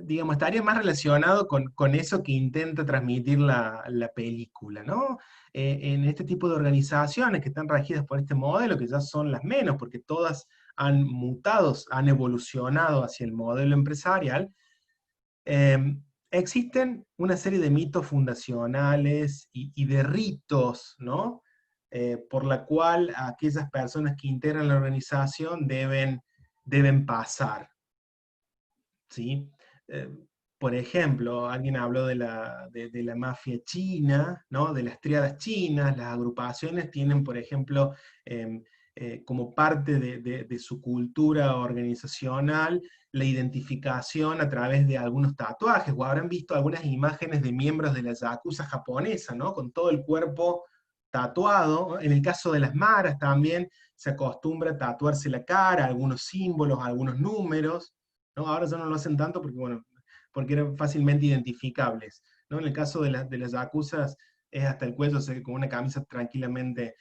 Digamos, estaría más relacionado con eso que intenta transmitir la película, ¿no? En este tipo de organizaciones que están regidas por este modelo, que ya son las menos, porque todas han mutado, han evolucionado hacia el modelo empresarial, existen una serie de mitos fundacionales y de ritos, ¿no? Por la cual aquellas personas que integran la organización deben pasar, ¿sí? Eh, por ejemplo, alguien habló de la mafia china, ¿no? De las tríadas chinas. Las agrupaciones tienen, por ejemplo, como parte de su cultura organizacional, la identificación a través de algunos tatuajes, o habrán visto algunas imágenes de miembros de la yakuza japonesa, ¿no? Con todo el cuerpo tatuado. En el caso de las maras también se acostumbra a tatuarse la cara, algunos símbolos, algunos números, ¿no? Ahora ya no lo hacen tanto porque, bueno, porque eran fácilmente identificables, ¿no? En el caso de las yakuzas es hasta el cuello, o sea que con una camisa tranquilamente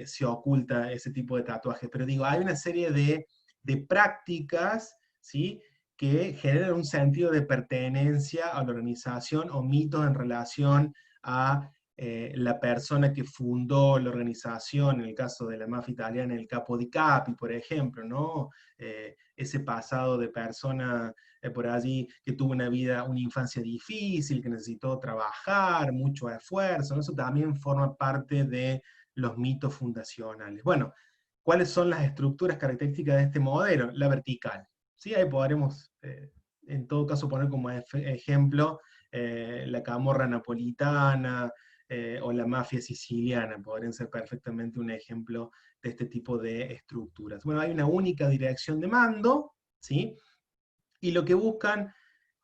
se oculta ese tipo de tatuajes. Pero digo, hay una serie de prácticas, ¿sí? Que generan un sentido de pertenencia a la organización o mitos en relación a la persona que fundó la organización, en el caso de la mafia italiana, el Capo di Capi, por ejemplo, ¿no? Ese pasado de persona por allí que tuvo una infancia difícil, que necesitó trabajar, mucho esfuerzo, ¿no? Eso también forma parte de los mitos fundacionales. Bueno, ¿cuáles son las estructuras características de este modelo? La vertical. ¿Sí? Ahí podremos, en todo caso, poner como ejemplo la camorra napolitana, o la mafia siciliana, podrían ser perfectamente un ejemplo de este tipo de estructuras. Bueno, hay una única dirección de mando, ¿sí? Y lo que buscan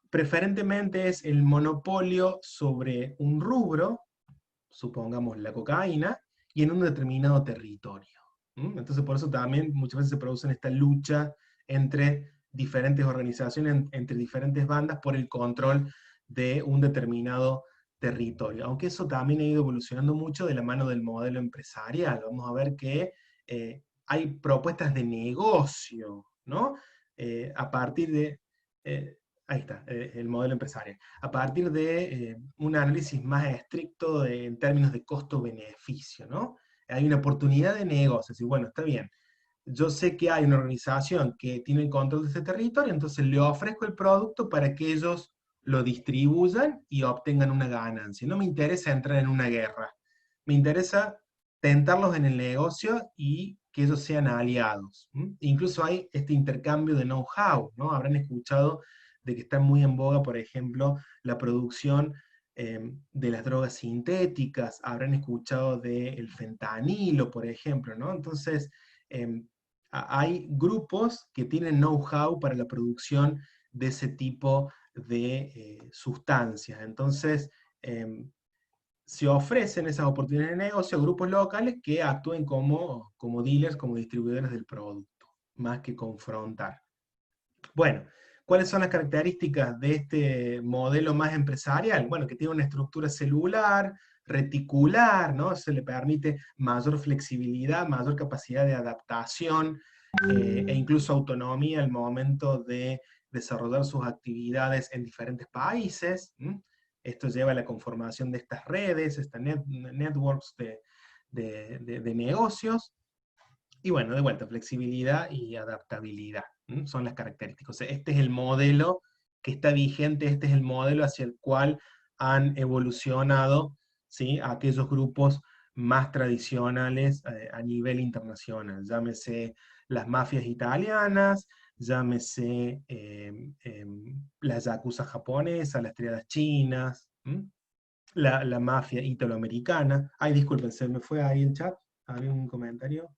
preferentemente es el monopolio sobre un rubro, supongamos la cocaína, y en un determinado territorio. Entonces por eso también muchas veces se produce esta lucha entre diferentes organizaciones, entre diferentes bandas, por el control de un determinado territorio. Aunque eso también ha ido evolucionando mucho de la mano del modelo empresarial. Vamos a ver que hay propuestas de negocio, ¿no? A partir de... ahí está, el modelo empresarial. A partir de un análisis más estricto en términos de costo-beneficio, ¿no? Hay una oportunidad de negocio, y bueno, está bien. Yo sé que hay una organización que tiene el control de este territorio, entonces le ofrezco el producto para que ellos lo distribuyan y obtengan una ganancia. No me interesa entrar en una guerra. Me interesa tentarlos en el negocio y que ellos sean aliados. Incluso hay este intercambio de know-how, ¿no? Habrán escuchado de que está muy en boga, por ejemplo, la producción de las drogas sintéticas, habrán escuchado del fentanilo, por ejemplo, ¿no? Entonces, hay grupos que tienen know-how para la producción de ese tipo de sustancias. Entonces, se ofrecen esas oportunidades de negocio a grupos locales que actúen como dealers, como distribuidores del producto, más que confrontar. Bueno, ¿cuáles son las características de este modelo más empresarial? Bueno, que tiene una estructura celular, reticular, ¿no? Se le permite mayor flexibilidad, mayor capacidad de adaptación e incluso autonomía al momento de desarrollar sus actividades en diferentes países. Esto lleva a la conformación de estas redes, estas networks de negocios. Y bueno, de vuelta, flexibilidad y adaptabilidad son las características. O sea, este es el modelo que está vigente, este es el modelo hacia el cual han evolucionado, ¿sí?, aquellos grupos más tradicionales a nivel internacional. Llámese las mafias italianas, llámese las yakuza japonesas, las triadas chinas, la mafia italoamericana. Ay, disculpen, se me fue ahí el chat, había un comentario.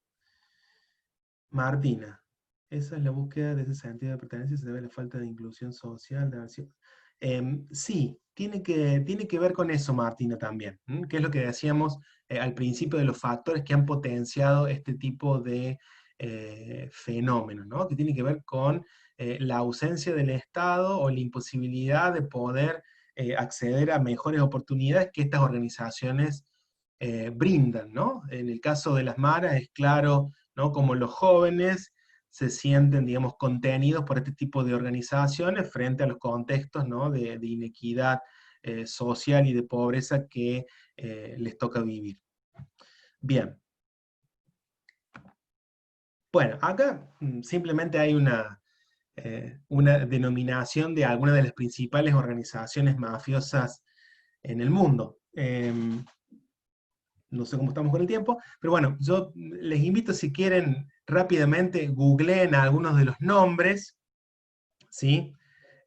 Martina, esa es la búsqueda de ese sentido de pertenencia, se debe a la falta de inclusión social, de aversión. Sí, tiene que ver con eso, Martina, también, que es lo que decíamos al principio de los factores que han potenciado este tipo de fenómenos, ¿no? Que tiene que ver con la ausencia del Estado o la imposibilidad de poder acceder a mejores oportunidades que estas organizaciones brindan, ¿no? En el caso de las maras es claro, ¿no?, como los jóvenes se sienten, digamos, contenidos por este tipo de organizaciones frente a los contextos, ¿no?, de inequidad social y de pobreza que les toca vivir. Bien. Bueno, acá simplemente hay una denominación de algunas de las principales organizaciones mafiosas en el mundo. No sé cómo estamos con el tiempo, pero bueno, yo les invito, si quieren, rápidamente, googleen algunos de los nombres, ¿sí?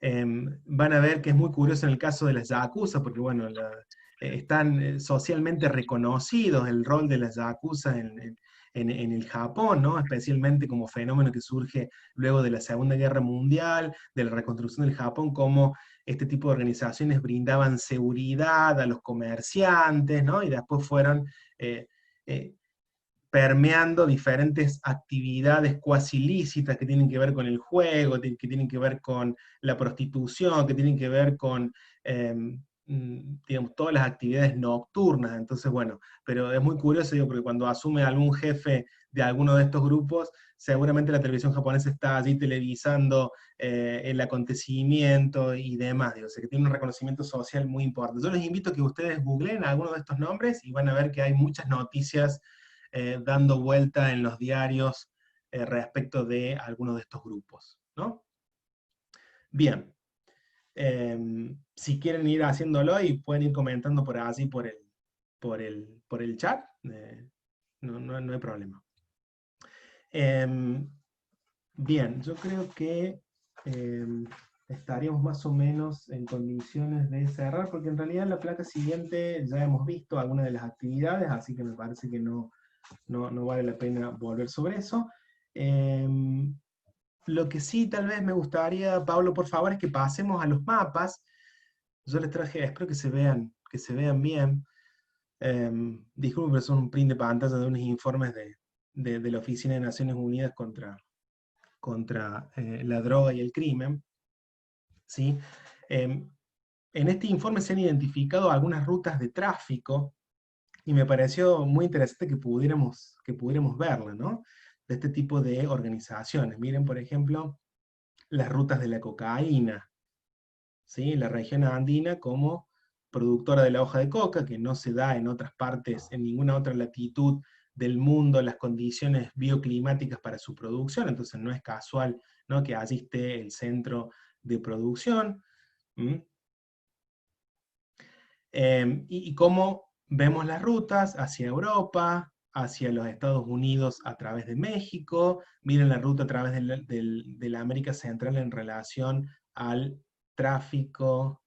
Van a ver que es muy curioso en el caso de las yakuza, porque bueno, están socialmente reconocidos el rol de las yakuza en el Japón, ¿no? Especialmente como fenómeno que surge luego de la Segunda Guerra Mundial, de la reconstrucción del Japón, como este tipo de organizaciones brindaban seguridad a los comerciantes, ¿no? Y después fueron permeando diferentes actividades cuasi ilícitas que tienen que ver con el juego, que tienen que ver con la prostitución, que tienen que ver con, digamos, todas las actividades nocturnas. Entonces, bueno, pero es muy curioso, digo, porque cuando asume algún jefe de alguno de estos grupos, seguramente la televisión japonesa está allí televisando el acontecimiento y demás, digo, o sea, que tiene un reconocimiento social muy importante. Yo les invito a que ustedes googleen algunos de estos nombres y van a ver que hay muchas noticias dando vuelta en los diarios respecto de algunos de estos grupos, ¿no? Bien. Si quieren ir haciéndolo y pueden ir comentando por allí por el chat, no hay problema. Bien, yo creo que estaríamos más o menos en condiciones de cerrar, porque en realidad en la placa siguiente ya hemos visto algunas de las actividades, así que me parece que no vale la pena volver sobre eso. Lo que sí tal vez me gustaría, Pablo, por favor, es que pasemos a los mapas. Yo les traje, espero que se vean bien. Disculpen, pero son un print de pantalla de unos informes de la Oficina de Naciones Unidas contra la droga y el crimen, ¿sí? En este informe se han identificado algunas rutas de tráfico, y me pareció muy interesante que pudiéramos verla, ¿no? De este tipo de organizaciones. Miren, por ejemplo, las rutas de la cocaína, ¿sí? La región andina como productora de la hoja de coca, que no se da en otras partes, en ninguna otra latitud del mundo, las condiciones bioclimáticas para su producción, entonces no es casual, ¿no?, que allí esté el centro de producción. Y cómo vemos las rutas hacia Europa, hacia los Estados Unidos a través de México. Miren la ruta a través de la América Central en relación al tráfico,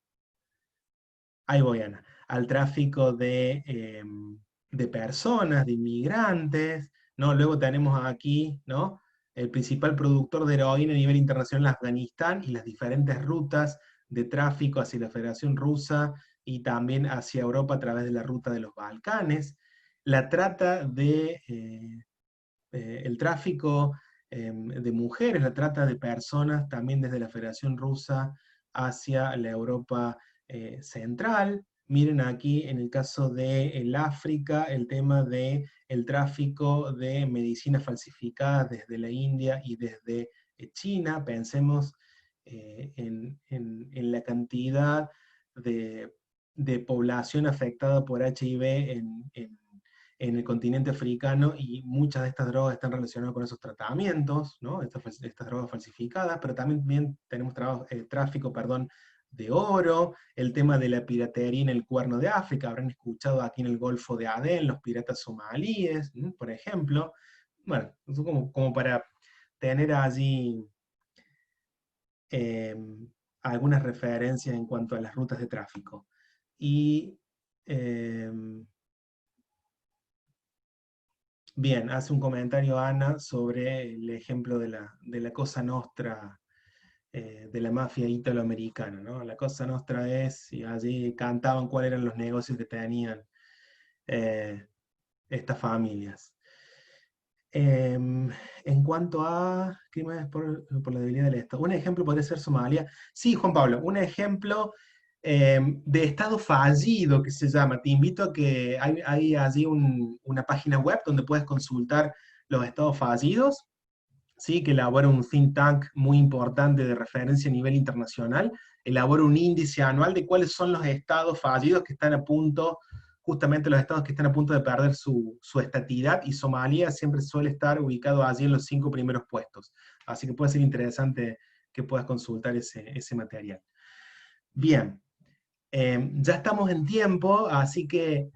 ahí voy, Ana, al tráfico de personas, de inmigrantes, ¿no? Luego tenemos aquí, ¿no?, el principal productor de heroína a nivel internacional, Afganistán, y las diferentes rutas de tráfico hacia la Federación Rusa, y también hacia Europa a través de la ruta de los Balcanes, la trata de, el tráfico de mujeres, la trata de personas también desde la Federación Rusa hacia la Europa central. Miren aquí en el caso del África, el tema del tráfico de medicinas falsificadas desde la India y desde China. Pensemos en la cantidad de población afectada por HIV en el continente africano, y muchas de estas drogas están relacionadas con esos tratamientos, ¿no? Estas drogas falsificadas, pero también tenemos tráfico, perdón, de oro, el tema de la piratería en el Cuerno de África, habrán escuchado aquí en el Golfo de Adén, los piratas somalíes, ¿no? Por ejemplo. Bueno, eso como para tener allí algunas referencias en cuanto a las rutas de tráfico. Y bien, hace un comentario Ana sobre el ejemplo de la Cosa Nostra, de la mafia italoamericana, ¿no? La Cosa Nostra es, y allí cantaban cuáles eran los negocios que tenían estas familias. En cuanto a crímenes por la debilidad del Estado, un ejemplo podría ser Somalia. Sí, Juan Pablo, un ejemplo de Estado fallido que se llama. Te invito a que hay allí una página web donde puedes consultar los estados fallidos, ¿sí? Que elabora un think tank muy importante de referencia a nivel internacional, elabora un índice anual de cuáles son los estados fallidos que están a punto, justamente los estados que están a punto de perder su estatidad, y Somalia siempre suele estar ubicado allí en los 5 primeros puestos. Así que puede ser interesante que puedas consultar ese material. Bien, ya estamos en tiempo, así que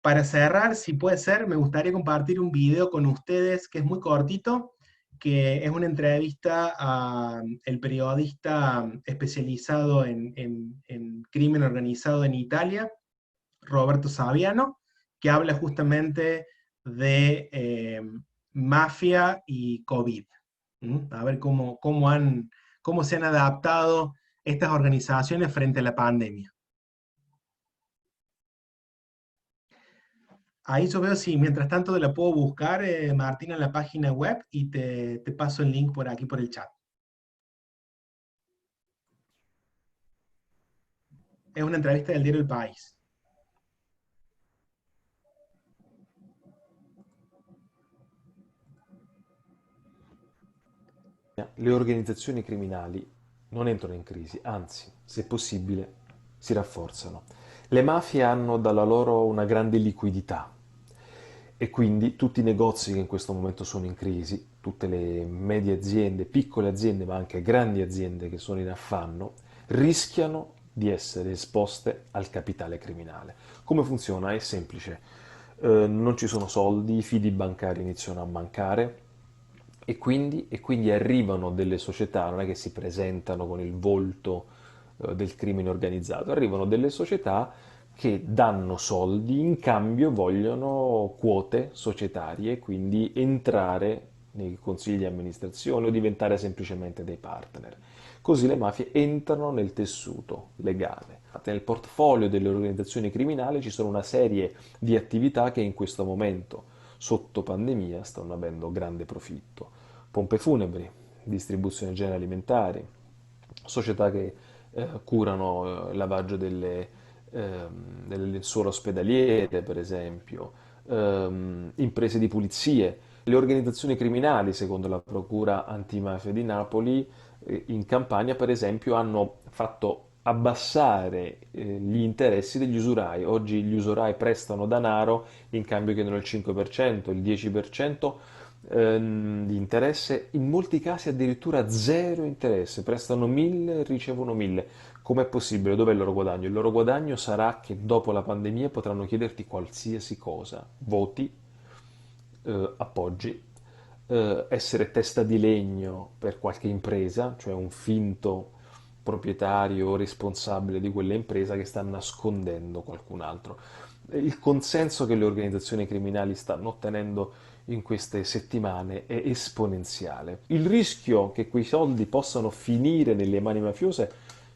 para cerrar, si puede ser, me gustaría compartir un video con ustedes que es muy cortito, que es una entrevista al periodista especializado en crimen organizado en Italia, Roberto Saviano, que habla justamente de mafia y COVID. A ver cómo se han adaptado estas organizaciones frente a la pandemia. Ahí yo veo si mientras tanto la puedo buscar, Martina, en la página web, y te paso el link por aquí por el chat. Es una entrevista del diario El País. Le organizzazioni criminali non entrano in crisi, anzi, se possibile, si rafforzano. Le mafie hanno dalla loro una grande liquidità e quindi tutti i negozi che in questo momento sono in crisi, tutte le medie aziende, piccole aziende, ma anche grandi aziende che sono in affanno, rischiano di essere esposte al capitale criminale. Come funziona? È semplice. Non ci sono soldi, i fidi bancari iniziano a mancare, e quindi arrivano delle società, non è che si presentano con il volto del crimine organizzato, arrivano delle società che danno soldi, in cambio vogliono quote societarie, quindi entrare nei consigli di amministrazione o diventare semplicemente dei partner. Così le mafie entrano nel tessuto legale. Nel portfolio delle organizzazioni criminali ci sono una serie di attività che in questo momento, sotto pandemia, stanno avendo grande profitto. Pompe funebri, distribuzione di generi alimentari, società che curano il lavaggio delle lenzuola ospedaliere, per esempio, imprese di pulizie. Le organizzazioni criminali, secondo la Procura Antimafia di Napoli, in Campania, per esempio, hanno fatto abbassare gli interessi degli usurai. Oggi gli usurai prestano denaro, in cambio chiedono il 5%, il 10% di interesse, in molti casi addirittura zero interesse, prestano 1000 e ricevono 1000. Com'è possibile? Dov'è il loro guadagno? Il loro guadagno sarà che dopo la pandemia potranno chiederti qualsiasi cosa, voti, appoggi, essere testa di legno per qualche impresa, cioè un finto proprietario o responsabile di quell'impresa che sta nascondendo qualcun altro. Il consenso che le organizzazioni criminali stanno ottenendo in queste settimane è esponenziale. Il rischio che quei soldi possano finire nelle mani mafiose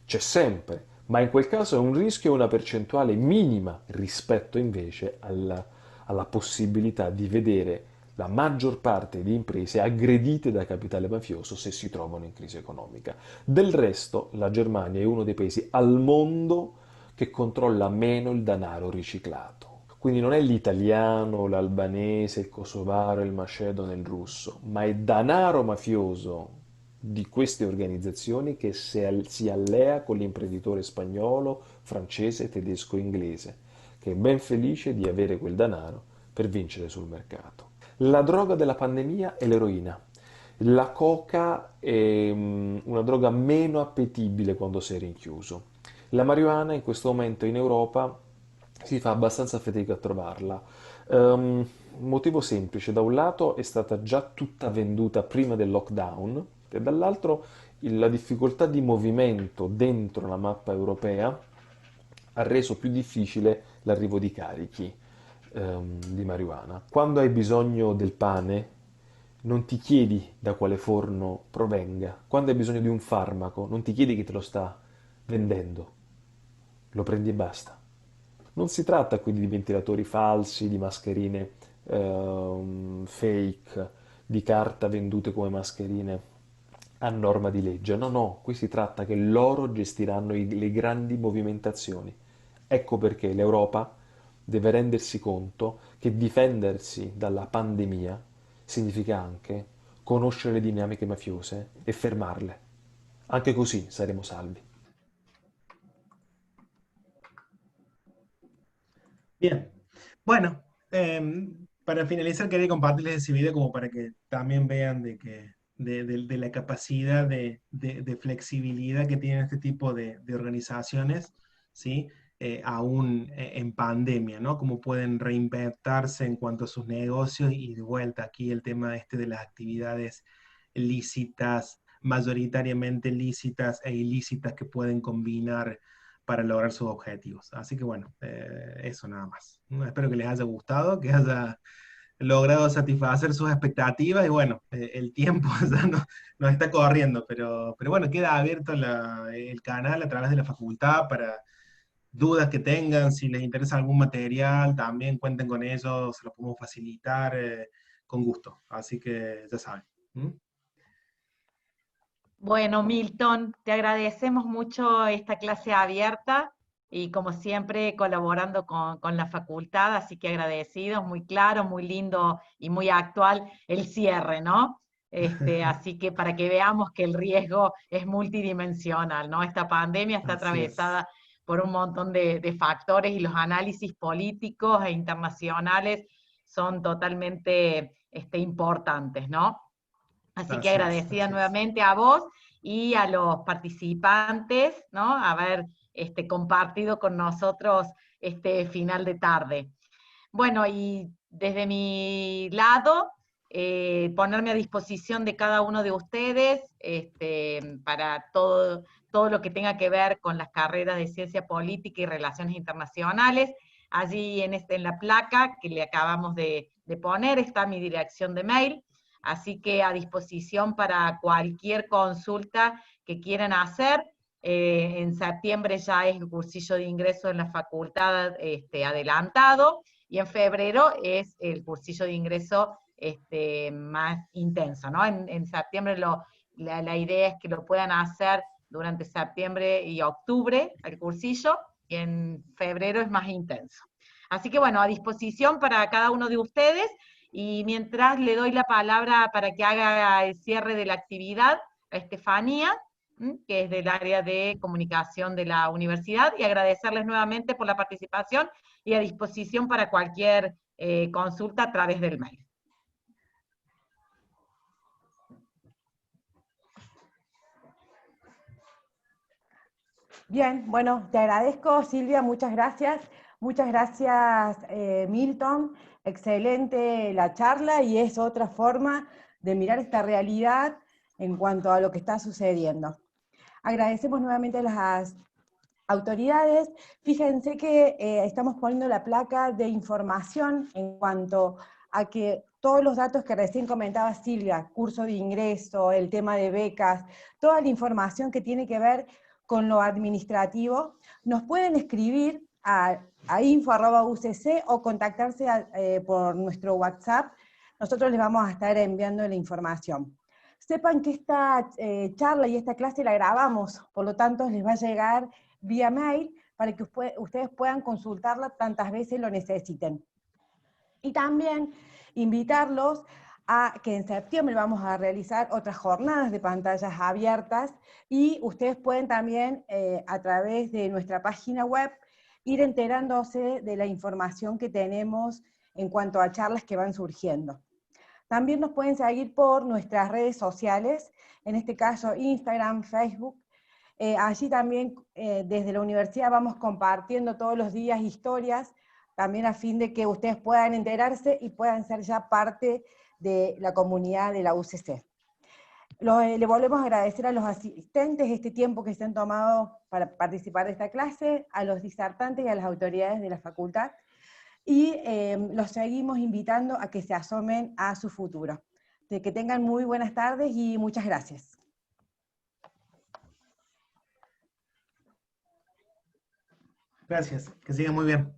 c'è sempre, ma in quel caso è un rischio e una percentuale minima rispetto invece alla possibilità di vedere la maggior parte di imprese aggredite da capitale mafioso se si trovano in crisi economica. Del resto, la Germania è uno dei paesi al mondo che controlla meno il denaro riciclato. Quindi non è l'italiano, l'albanese, il kosovaro, il macedone, il russo, ma è denaro mafioso di queste organizzazioni che si allea con l'imprenditore spagnolo, francese, tedesco, inglese, che è ben felice di avere quel denaro per vincere sul mercato. La droga della pandemia è l'eroina. La coca è una droga meno appetibile quando sei rinchiuso. La marijuana in questo momento in Europa si fa abbastanza fatica a trovarla. Motivo semplice, da un lato è stata già tutta venduta prima del lockdown e dall'altro la difficoltà di movimento dentro la mappa europea ha reso più difficile l'arrivo di carichi di marijuana. Quando hai bisogno del pane, non ti chiedi da quale forno provenga. Quando hai bisogno di un farmaco, non ti chiedi chi te lo sta vendendo. Lo prendi e basta. Non si tratta quindi di ventilatori falsi, di mascherine fake, di carta vendute come mascherine a norma di legge. No, no, qui si tratta che loro gestiranno le grandi movimentazioni. Ecco perché l'Europa deve rendersi conto che difendersi dalla pandemia significa anche conoscere le dinamiche mafiose e fermarle. Anche così saremo salvi. Bien. Bueno, para finalizar quería compartirles ese video como para que también vean de la capacidad de flexibilidad que tienen este tipo de organizaciones, ¿sí? Aún en pandemia, ¿no? Cómo pueden reinventarse en cuanto a sus negocios y de vuelta aquí el tema este de las actividades lícitas, mayoritariamente lícitas e ilícitas que pueden combinar para lograr sus objetivos. Así que bueno, eso nada más. Espero que les haya gustado, que haya logrado satisfacer sus expectativas y bueno, el tiempo ya nos está corriendo, pero bueno, queda abierto el canal a través de la facultad para dudas que tengan, si les interesa algún material, también cuenten con ellos, se los podemos facilitar con gusto. Así que ya saben. ¿Mm? Bueno, Milton, te agradecemos mucho esta clase abierta y como siempre colaborando con la facultad, así que agradecidos, muy claro, muy lindo y muy actual el cierre, ¿no? Así que para que veamos que el riesgo es multidimensional, ¿no? Esta pandemia está Así es. atravesada por un montón de factores y los análisis políticos e internacionales son totalmente importantes, ¿no? Así que Así es, agradecida así es. nuevamente a vos y a los participantes, ¿no? Haber compartido con nosotros este final de tarde. Bueno, y desde mi lado, ponerme a disposición de cada uno de ustedes para todo lo que tenga que ver con las carreras de Ciencia Política y Relaciones Internacionales. Allí en la placa que le acabamos de poner está mi dirección de mail, así que a disposición para cualquier consulta que quieran hacer. En septiembre ya es el cursillo de ingreso en la facultad adelantado, y en febrero es el cursillo de ingreso más intenso, ¿no? En septiembre la idea es que lo puedan hacer durante septiembre y octubre, el cursillo, y en febrero es más intenso. Así que bueno, a disposición para cada uno de ustedes, y mientras le doy la palabra para que haga el cierre de la actividad a Estefanía, que es del área de comunicación de la universidad, y agradecerles nuevamente por la participación y a disposición para cualquier consulta a través del mail. Bien, bueno, te agradezco, Silvia, muchas gracias. Muchas gracias, Milton. Excelente la charla y es otra forma de mirar esta realidad en cuanto a lo que está sucediendo. Agradecemos nuevamente a las autoridades. Fíjense que estamos poniendo la placa de información en cuanto a que todos los datos que recién comentaba Silvia, curso de ingreso, el tema de becas, toda la información que tiene que ver con lo administrativo, nos pueden escribir a info@ucc o contactarse por nuestro WhatsApp. Nosotros les vamos a estar enviando la información. Sepan que esta charla y esta clase la grabamos, por lo tanto les va a llegar vía mail para que ustedes puedan consultarla tantas veces lo necesiten. Y también invitarlos a que en septiembre vamos a realizar otras jornadas de pantallas abiertas y ustedes pueden también a través de nuestra página web ir enterándose de la información que tenemos en cuanto a charlas que van surgiendo. También nos pueden seguir por nuestras redes sociales, en este caso Instagram, Facebook. Allí también desde la universidad vamos compartiendo todos los días historias, también a fin de que ustedes puedan enterarse y puedan ser ya parte de la comunidad de la UCC. Le volvemos a agradecer a los asistentes este tiempo que se han tomado para participar de esta clase, a los disertantes y a las autoridades de la facultad, y los seguimos invitando a que se asomen a su futuro. Que tengan muy buenas tardes y muchas gracias. Gracias, que sigan muy bien.